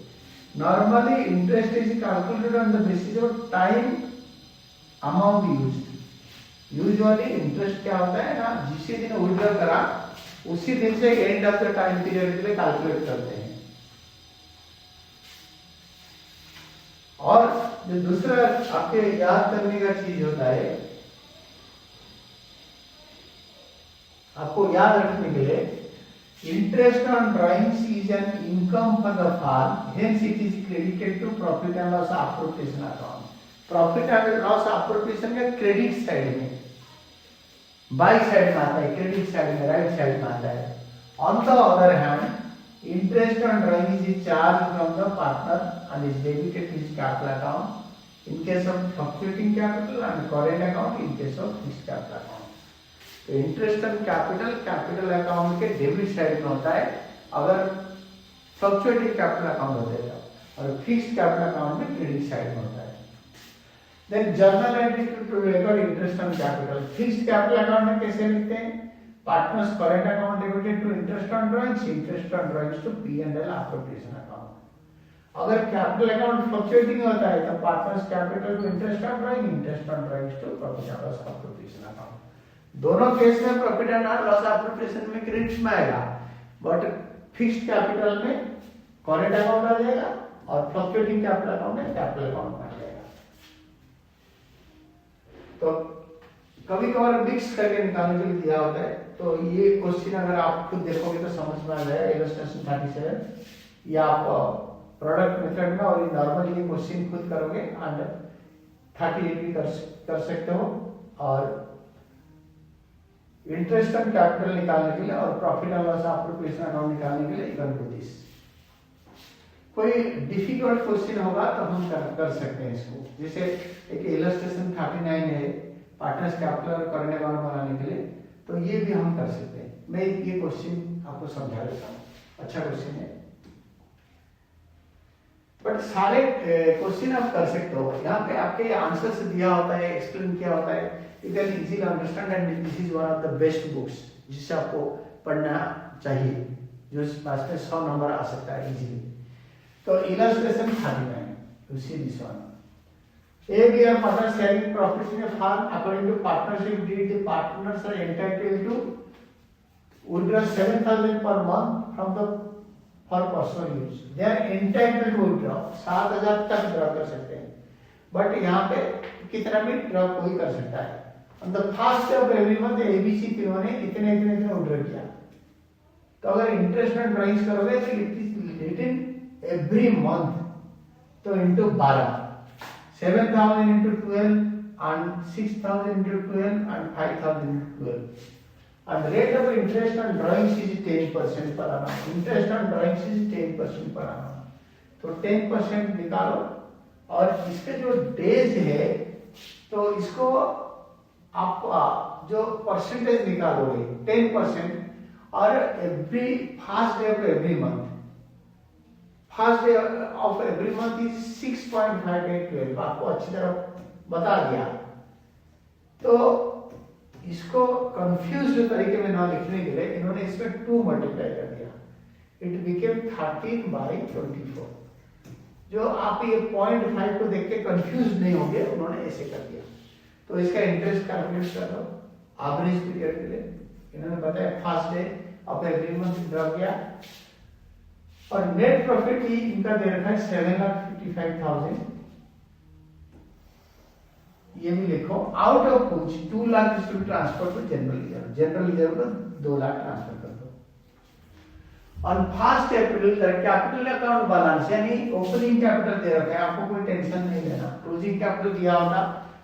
Normally interest is calculated on the basis of time amount used। Usually interest क्या होता है ना, जिस दिन विड्रॉ करा उसी दिन से and of the time period के लिए कैलकुलेट करते हैं। और जो दूसरा आपके याद करने का चीज होता है, आपको याद रखने के लिए, interest on drawings is an income for the firm, hence it is credited to profit and loss appropriation account। profit and loss appropriation का क्रेडिट साइड में, बाई साइड में आता है, क्रेडिट साइड में, राइट साइड में आता है। on the other hand interest on drawings is charged from the partner and is debited to his capital account in case of fluctuating capital and current account in case of fixed capital account। तो interest on capital capital account के डेबिट साइड में होता है, अगर फ्लक्चुएटिंग कैपिटल अकाउंट होता है, और फिक्स्ड कैपिटल अकाउंट में क्रेडिट साइड में होता है। Then journal entry to record interest on capital. Fixed capital account में कैसे लिखते हैं, partners current account debited to interest on drawings, interest on drawings to P&L appropriation account. अगर कैपिटल अकाउंट फ्लक्चुएटिंग होता है तो partners capital to interest on drawing, interest on drawings to profit and loss appropriation account. दोनों केस में प्रॉफिट एंड लॉस एप्रोप्रिएशन में क्रेडिट में आएगा, बट फिक्स्ड कैपिटल में करेंट अकाउंट आ जाएगा और फ्लक्चुएटिंग कैपिटल अकाउंट में कैपिटल अकाउंट आ जाएगा। तो कभी कभार मिक्स करके निकालने के लिए दिया होता है, तो ये क्वेश्चन अगर आप खुद देखोगे तो समझ में आ जाएगा। इलस्ट्रेशन 37 या आप प्रोडक्ट मेथड में, और नॉर्मली ये क्वेश्चन खुद करोगे एंड 38 भी कर सकते हो। और इंटरेस्ट ऑन कैपिटल निकालने के लिए और profit and loss appropriation account निकालने के लिए इक्वल टू दिस। कोई डिफिकल्ट क्वेश्चन होगा तो हम कर सकते हैं इसको, जैसे एक इलस्ट्रेशन 39 है पार्टनर्स कैपिटल और करंट अकाउंट बनाने के लिए, तो ये भी हम कर सकते हैं। मैं ये क्वेश्चन आपको समझा देता हूँ, अच्छा क्वेश्चन है, बट सारे क्वेश्चन आप कर सकते हो। यहाँ पे आपके आंसर्स दिया होता है, एक्सप्लेन किया होता है, you can easily understand and this is one of the best books जिसे आपको पढ़ना चाहिए, जो इस पास में 100 नंबर आ सकता है इजीली। तो illustration 39, you see this one। Every year partners sharing profits in a firm according to partnership deed, the partners are entitled to withdraw 7,000 per month from the for personal use, they are entitled to withdraw, 7,000 तक ड्रॉ कर सकते हैं, बट यहाँ पे कितना भी ड्रॉ कोई कर सकता है। On the first day of every month ABC तीनों ने इतने विड्रॉ किया। तो अगर इंटरेस्ट ऑन ड्रॉइंग्स करोगे तो it is written every month, तो into 12, 7,000 into 12 and 6,000 into 12 and 5,000 into 12. And rate of interest on drawings is 10% per annum. Interest on drawings is 10% per annum. तो 10% निकालो और इसके जो डेज है तो इसको आप जो परसेंटेज निकालोगे 10%, और every first day of every month, first day of every month is 6.5812, आपको अच्छी तरह बता दिया। तो इसको कंफ्यूज्ड तरीके में ना लिखने के लिए इन्होंने इसमें 2 मल्टीप्लाई कर दिया, इट बिकेम 13/24। जो आप ये 0.5 को देख के कंफ्यूज नहीं होंगे, उन्होंने ऐसे कर दिया। तो इसका इंटरेस्ट कैलकुलेट कर लो एवरेज पीरियड के लिए। इन्होंने बताया first day of every month draw किया, और नेट प्रॉफिट ही इनका दे रखा है 7,55,000। ये भी लिखो, आउट ऑफ कुछ 2 lakh is to be transfer to general reserve, general reserve को 2 लाख ट्रांसफर कर दो। On first April capital account balance यानी ओपनिंग कैपिटल दे रखा है, आपको कोई टेंशन नहीं लेना। क्लोजिंग कैपिटल दिया होता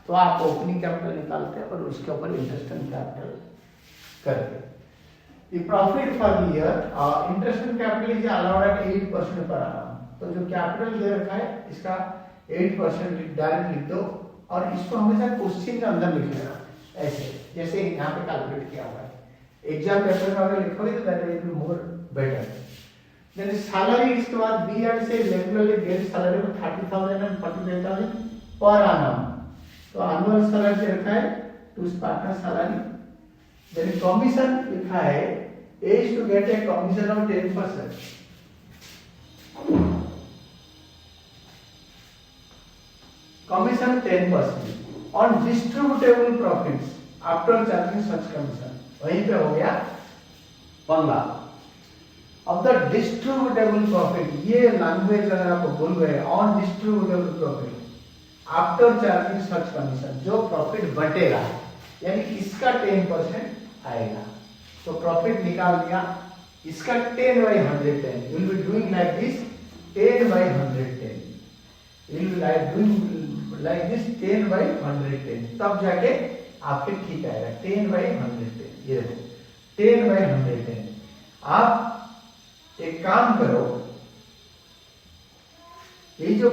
तो आप ओपनिंग कैपिटल निकालते और उसके ऊपर इंटरेस्ट ऑन कैपिटल करते। The profit for the year, interest on capital is allowed at 8% per annum। तो जो कैपिटल दे रखा है इसका 8% डायरेक्ट लिख दो, और इसको हमेशा क्वेश्चन के अंदर लिख लेना ऐसे, जैसे यहाँ पे कैलकुलेट किया हुआ है। एग्जाम पेपर में अगर लिखोगे तो that will be more better. Then salary, इसके बाद B and C regularly get salary में 30,000 एंड 45,000 पर annum। तो एनुअल सैलरी दे रखा है to partner salary. Then commission लिखा है is to get a commission of 10%। Commission 10% on distributable profits after charging such commission। वहीं पे हो गया पंगा। अब द डिस्ट्रीब्यूटेबल प्रॉफिट, ये लैंग्वेज अगर आप भूल गए, on distributable profit after charging such commission, जो प्रॉफिट बटेगा यानी इसका 10% आएगा। तो प्रॉफिट निकाल दिया, इसका 10/110 will be doing like this, 10/110 will be like doing like this 10/110, तब जाके आपके ठीक आएगा 10/110। ये देखो 10/110। आप एक काम करो, ये जो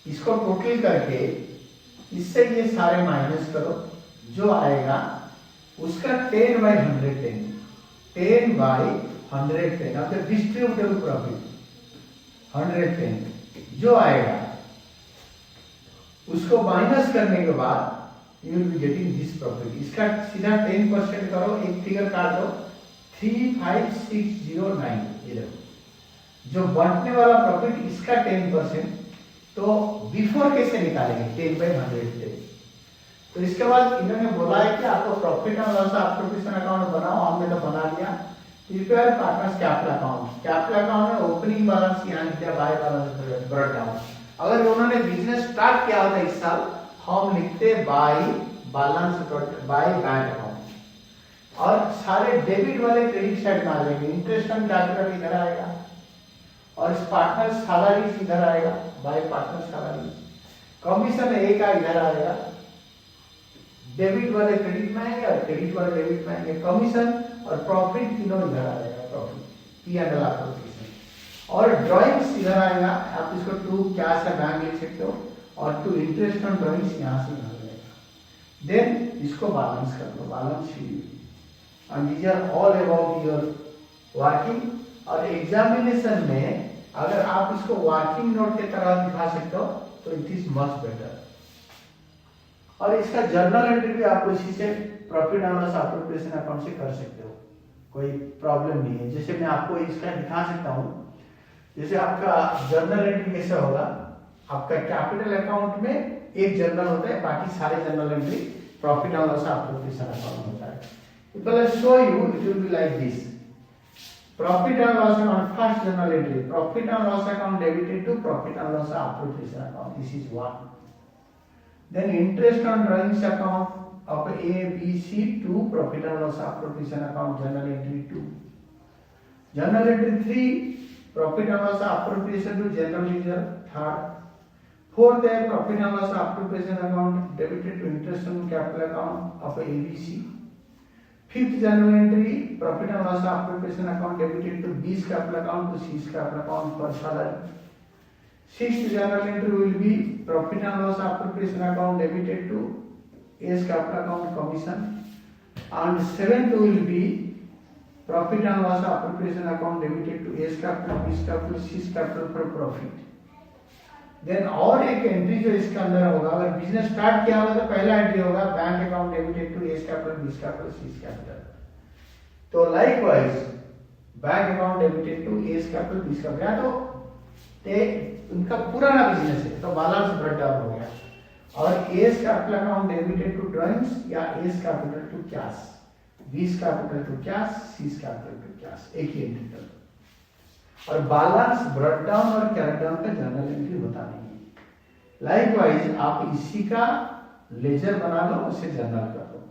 इसको टोटल करके इससे ये सारे माइनस करो, जो आएगा उसका 10/110, 10/110 ऑफ द डिस्ट्रीब्यूटेबल प्रॉफिट 110 जो आएगा उसको माइनस करने के बाद you will be getting this profit. इसका सीधा 10% करो, एक फिगर काट दो 35609। ये देखो जो बंटने वाला प्रॉफिट इसका 10%, तो बिफोर कैसे निकालेंगे 10/110। तो इसके बाद इन्होंने बोला है कि आपको profit and loss appropriation account बनाओ, हमने तो बना लिया। Prepare partners capital account, capital account में ओपनिंग बैलेंस यहाँ लिख दिया, बाय बैलेंस ब्रॉट डाउन। अगर उन्होंने बिजनेस स्टार्ट किया होता इस साल, हम लिखते by balance by bank account, और सारे डेबिट वाले क्रेडिट साइड में आ जाएंगे। इंटरेस्ट ऑन कैपिटल इधर आएगा, और इस पार्टनर सैलरी इधर आएगा, बाय पार्टनर सैलरी। कमीशन ए का इधर आएगा, डेबिट वाले क्रेडिट में आएंगे और क्रेडिट वाले डेबिट में आएंगे। कमीशन और प्रॉफिट तीनों इधर आ जाएगा, profit P and L appropriation. और ड्राइंग्स इधर आएगा, आप इसको टू कैश या बैंक लिख सकते हो, और टू इंटरेस्ट ऑन ड्राइंग्स यहाँ से यहाँ जाएगा। देन इसको बैलेंस कर दो, balance sheet, and these are all about your working. और एग्जामिनेशन में अगर आप इसको वर्किंग नोट के तरह दिखा सकते हो तो इट इज मच बेटर। और इसका जर्नल एंट्री भी आप इसी से profit and loss appropriation account से कर सकते हो, कोई प्रॉब्लम नहीं है। जैसे मैं आपको इसका दिखा सकता हूँ, जैसे आपका जर्नल एंट्री कैसे होगा, आपका कैपिटल अकाउंट में एक जर्नल होता है, बाकी सारे journal entry profit and loss appropriation account होता है। If I show you, it will be like this. Profit and loss account first general entry, profit and loss account debited to profit and loss appropriation account, this is one. Then interest on drawings account of A, B, C to profit and loss appropriation account, journal entry 2. Journal entry 3, profit and loss appropriation to general ledger, third. Fourth है profit and loss appropriation account debited to interest on capital account of A, B, C. Fifth journal entry, profit and loss appropriation account debited to B's capital account to C's capital account for salary. Sixth journal entry will be profit and loss appropriation account debited to A's capital account commission, and seventh will be profit and loss appropriation account debited to A's capital, B's capital, C's capital for profit. Then और एक एंट्री जो इसके अंदर होगा, अगर बिजनेस स्टार्ट किया होगा तो पहला एंट्री होगा bank account debited to A's capital, B's capital, C's capital. तो likewise bank account debited to A's capital, B's capital, या तो उनका पुराना बिजनेस है तो बैलेंस ब्रेक डाउन हो गया, और A's capital account debited to drawings या A's capital to cash, B's capital to cash, C's capital to cash, एक ही एंट्री कर. और बैलेंस ब्रेक डाउन और कैरेट डाउन का जर्नल एंट्री होता नहीं है. लाइकवाइज आप इसी का लेजर बना लो, उसे जर्नल कर दो.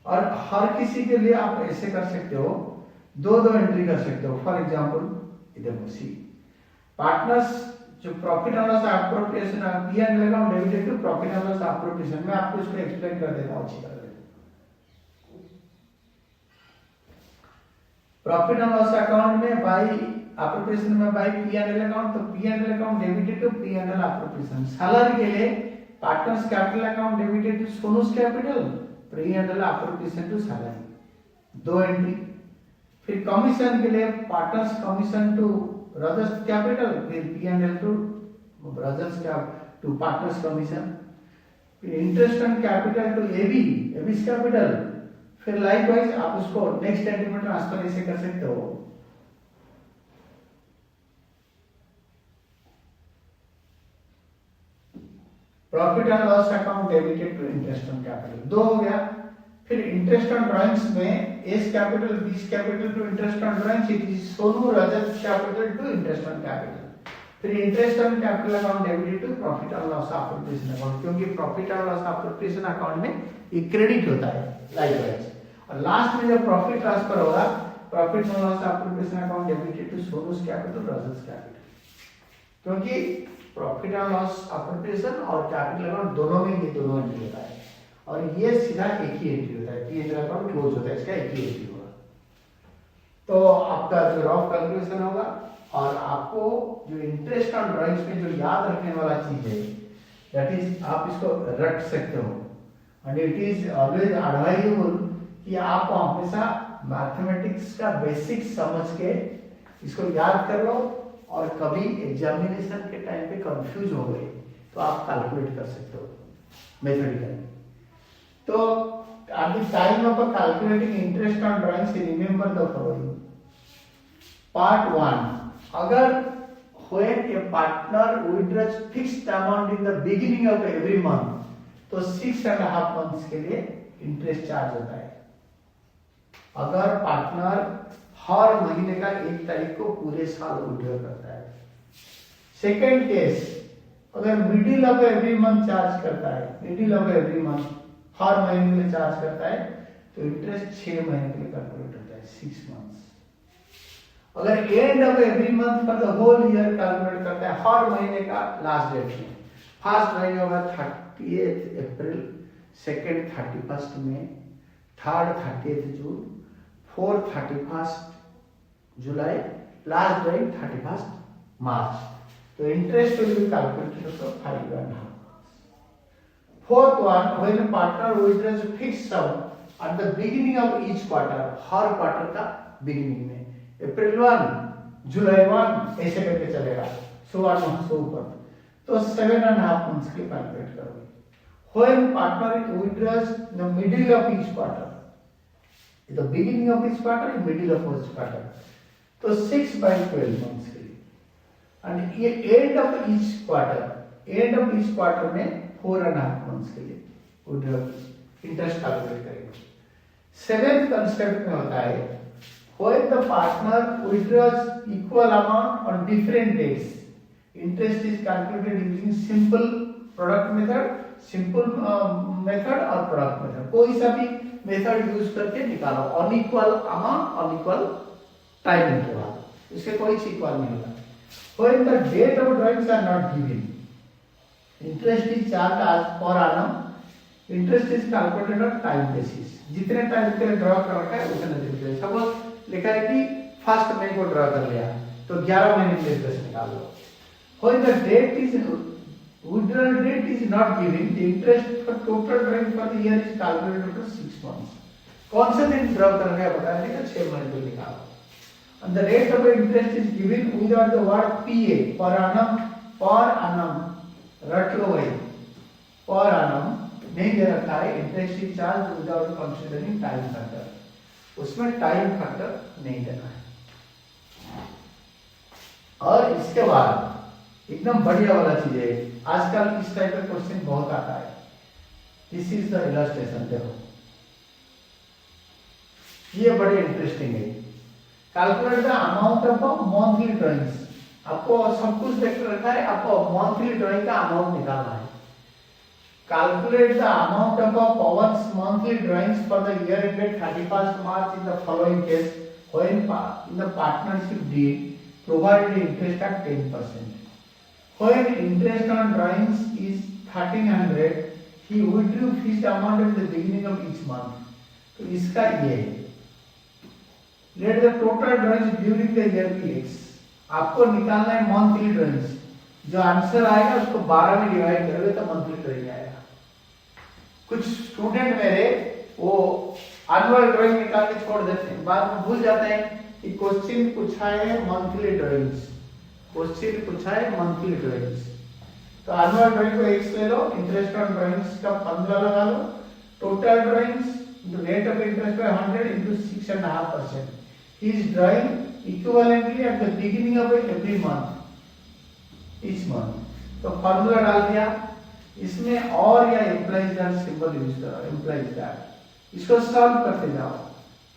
और हर किसी के लिए आप ऐसे कर सकते हो, दो एंट्री कर सकते हो. फॉर एग्जांपल इधर सी पार्टनर्स जो profit and loss appropriation P and L account debited to profit and loss appropriation, मैं आपको इसको एक्सप्लेन कर देता हूं अच्छी तरह से. प्रॉफिट एंड लॉस अकाउंट में बाय एप्रोप्रिएशन में by P and L account, तो P and L account debited to P and L appropriation. Salary के लिए partners capital account debited to Sonu's capital, P and L appropriation to salary, दो एंट्री. फिर कमीशन के लिए partners commission to Raj's capital, फिर P and L to Raj's to partners commission. फिर interest on capital to AB, Abies capital. फिर लाइकवाइज आप उसको नेक्स्ट एंट्री में ट्रांसफर ऐसे कर सकते हो. Profit and loss account debited to interest on capital, दो हो गया. फिर इंटरेस्ट ऑन ड्राइंग्स में A's capital, B's capital to interest on drawings, it is Sonu Rajat capital to interest on capital. फिर interest on capital account debited to profit and loss appropriation account, क्योंकि profit and loss appropriation account में ये क्रेडिट होता है लाइकवाइज. और लास्ट में जब प्रॉफिट ट्रांसफर होगा, profit and loss appropriation account debited to Sonu's capital, Rajat capital, क्योंकि प्रॉफिट एंड लॉस एप्रोप्रिएशन और कैपिटल अकाउंट दोनों में ये दोनों एंट्री होता है, और ये सीधा एक ही एंट्री होता है. P and L account close होता है, इसका एक ही एंट्री होगा. तो आपका जो रफ कैलकुलेशन होगा, और आपको जो इंटरेस्ट ऑन ड्राइंग्स में जो याद रखने वाला चीज है, दैट इज आप इसको रट सकते हो. And it is always advisable कि आप हमेशा मैथमेटिक्स का बेसिक समझ के इसको याद कर लो, और कभी एग्जामिनेशन के टाइम पे कंफ्यूज हो गए तो आप कैलकुलेट कर सकते हो मेथडिकली. तो at the time of calculating interest on drawings, remember the following. Part 1, अगर when a partner withdraws fixed amount in the beginning of every month, तो 6.5 months के लिए इंटरेस्ट चार्ज होता है. अगर पार्टनर हर महीने का 1 तारीख को पूरे साल विड्रॉ करता है. सेकेंड केस, अगर middle of every month charge करता है, मिडिल ऑफ एवरी मंथ हर महीने के लिए चार्ज करता है, तो इंटरेस्ट 6 महीने के लिए कैलकुलेट होता है, 6 मंथ्स. अगर end of every month for the whole year calculate करता है, हर महीने का लास्ट डेट में, फर्स्ट महीने होगा 30 अप्रैल, सेकेंड 31 मई, थर्ड 30 जून, फोर्थ 31 जुलाई, लास्ट डेट 31 मार्च. तो interest will be calculated for 5.5. Fourth one, when a partner withdraws a fixed sum at the beginning of each quarter, her quarter का बिगिनिंग में, अप्रैल 1, जुलाई 1, ऐसे करके चलेगा, 100 ऊपर, तो 7.5 months के कैलकुलेट करोगे. When partner withdraws in the middle of each quarter, in the beginning of each quarter, in middle of each quarter, तो 6/12 months के लिए. And ये end of each quarter में 4.5 months के लिए इंटरेस्ट कैलकुलेट करेंगे. सेवेंथ कंसेप्ट में होता है When the partner withdraws equal amount on different dates, interest is calculated using simple product method, simple method और product method. कोई सा भी मेथड यूज करके निकालो. Unequal amount, unequal time interval, इसके कोई इक्वल नहीं होगा. When the date of drawings are not given, interest is charged as per annum. Interest is calculated on time basis. जितने टाइम के लिए ड्रॉ कर रखा है उतने दिन के लिए. सपोज लिखा है कि 1 मई को ड्रॉ कर लिया तो 11 महीने के इंटरेस्ट निकाल लो. When the date is withdrawal date is not given, the interest for total drawing for the year is calculated for 6 months. कौन से दिन ड्रॉ कर रखा है बताया था, 6 महीने को निकालो. And the rate of interest is given without the word PA, per annum, रट लो भाई, per annum नहीं दे रखा है. Interest is charge without considering time factor, उसमें टाइम फैक्टर नहीं देना है. और इसके बाद एकदम बढ़िया वाला चीज है, आजकल इस टाइप का क्वेश्चन बहुत आता है. This is the illustration. देखो ये बड़े इंटरेस्टिंग है. Calculate the amount of monthly drawings. आपको सब कुछ देख रखा है, आपको मंथली ड्राइंग का अमाउंट निकालना है. Calculate the amount of Pawan's monthly drawings for the year ended 31st March in the following case when in the partnership deed provided interest at 10%. When interest on drawings is 1300, he withdrew fixed amount at the beginning of each month. तो इसका ये है. Let the total drawings during the year be X. आपको निकालना है मंथली ड्राइंग्स. जो आंसर आएगा उसको 12 में डिवाइड करोगे तो मंथली ड्राइंग आएगा. कुछ स्टूडेंट मेरे वो एनुअल ड्राइंग निकाल के छोड़ देते हैं, बाद में भूल जाते हैं कि क्वेश्चन पूछा है मंथली ड्राइंग्स, क्वेश्चन पूछा है मंथली ड्राइंग्स. तो एनुअल ड्राइंग को x ले लो, इंटरेस्ट ऑन ड्राइंग्स का 15 लगा लो, total drawings rate of interest by 100 into 6.5%. He is drawing equivalently at the beginning of every month, each month. तो फार्मूला डाल दिया, इसमें और या implies that सिंबल यूज करो, implies that. इसको सॉल्व करते जाओ.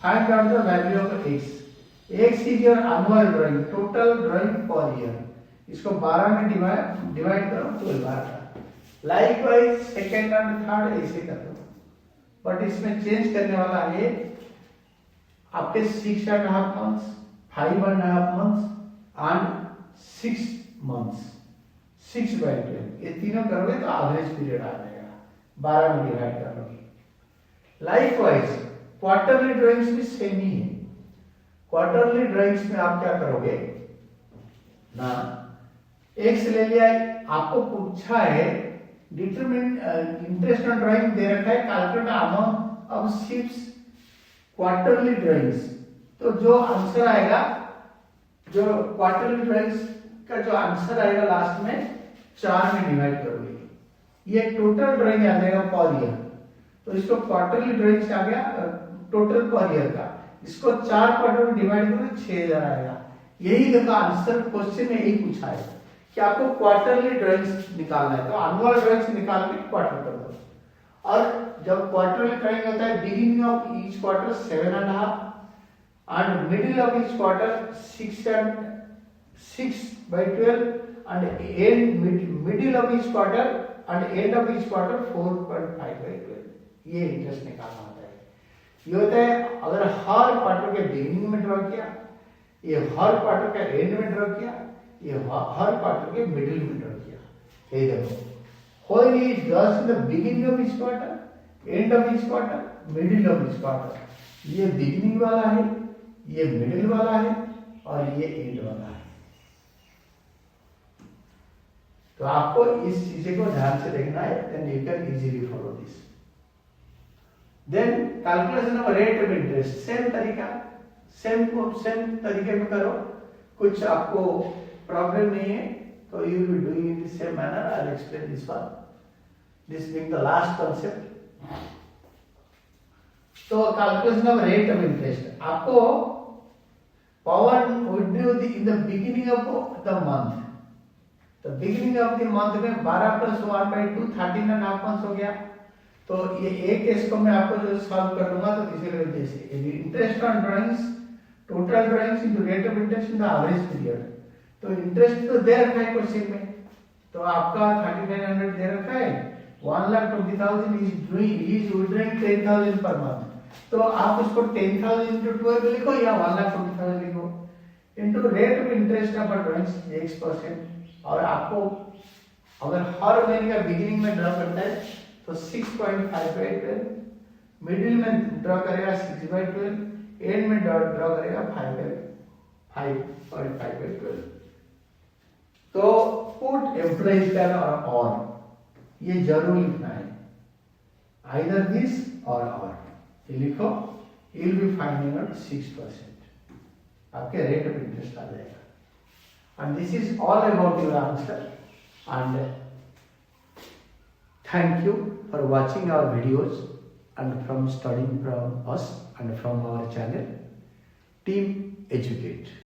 Find out the value of x. x is your annual drawing, total drawing per year. इसको 12 में डिवाइड करो 12 बार. लाइकवाइज सेकंड एंड थर्ड ऐसे कर दो, बट इसमें चेंज करने वाला है आपके 6.5 months, 5.5 months एंड 6 months. 6/12 ये तीनों करोगे तो एवरेज पीरियड आ जाएगा. 12 में डिवाइड करोगे. लाइकवाइज क्वार्टरली ड्राइंग्स भी सेम ही है. क्वार्टरली ड्राइंग्स में आप क्या करोगे ना, एक्स ले लिया, आपको पूछा है डिटरमिन इंटरेस्ट ऑन ड्राइंग दे रखा है, calculate amount of ships quarterly drawings. तो जो आंसर आएगा, जो क्वार्टरली ड्राइंग्स का जो आंसर आएगा लास्ट में 4 में डिवाइड करोगे, ये टोटल ड्राइंग आ जाएगा पर ईयर. तो इसको क्वार्टरली ड्राइंग्स आ गया टोटल पर ईयर का, इसको 4 क्वार्टर में डिवाइड करोगे 6000 आएगा. यही देखो आंसर क्वेश्चन में यही पूछा है कि आपको क्वार्टरली ड्राइंग्स निकालना है. तो एनुअल ड्राइंग्स निकाल के क्वार्टर कर दो. और जब क्वार्टरली ड्राइंग होता है, beginning of each quarter 7.5 and middle of each quarter 6/12 and middle of each quarter and end of each quarter 4.5/12. ये इंटरेस्ट निकालना होता है. ये होता है अगर हर क्वार्टर के बिगिनिंग में ड्रॉ किया, ये हर क्वार्टर के एंड में ड्रॉ किया, ये हर क्वार्टर के मिडिल में ड्रॉ किया. ये देखो, when he draws in the beginning of each quarter, end of each quarter, middle of each quarter. ये बिगिनिंग वाला है, ये मिडिल वाला है और ये एंड वाला है. तो आपको इस चीज को ध्यान से देखना है, then you can easily follow this. Then calculation of rate of interest, same तरीके में करो. कुछ आपको प्रॉब्लम नहीं है तो you will do in the same manner. I will explain this one, this being the last concept. तो calculation of rate of interest, आपको Pawan withdrew in the beginning of the month. तो बिगिनिंग ऑफ द मंथ में 12 + 1/2 13.5 months हो गया. तो ये एक केस को मैं आपको जो सॉल्व कर दूंगा तो इसी जैसे interest on drawings total drawings into rate of interest in the average period. तो इंटरेस्ट तो दे रखा है क्वेश्चन में, तो आपका 3900 दे रखा है, 1,20,000 इज विड्रॉइंग 10,000 पर मंथ, तो आप उसको 10,000 इंटू 12 लिखो या 1,20,000 लिखो, into rate of interest of drawings X%। और आपको अगर हर महीने का बिगिनिंग में ड्रॉ करता है तो 6.5/12, मिडिल में ड्रॉ करेगा 6/12, एंड में ड्रॉ करेगा 5.5/12। तो पुट एम्प्लॉइज का और ये जरूर लिखना है, आइदर दिस और ये लिखो, you will be finding out 6%, आपके रेट ऑफ इंटरेस्ट आ जाएगा। And this is all about your answer, and thank you for watching our videos and from studying from us and from our channel Team Educate.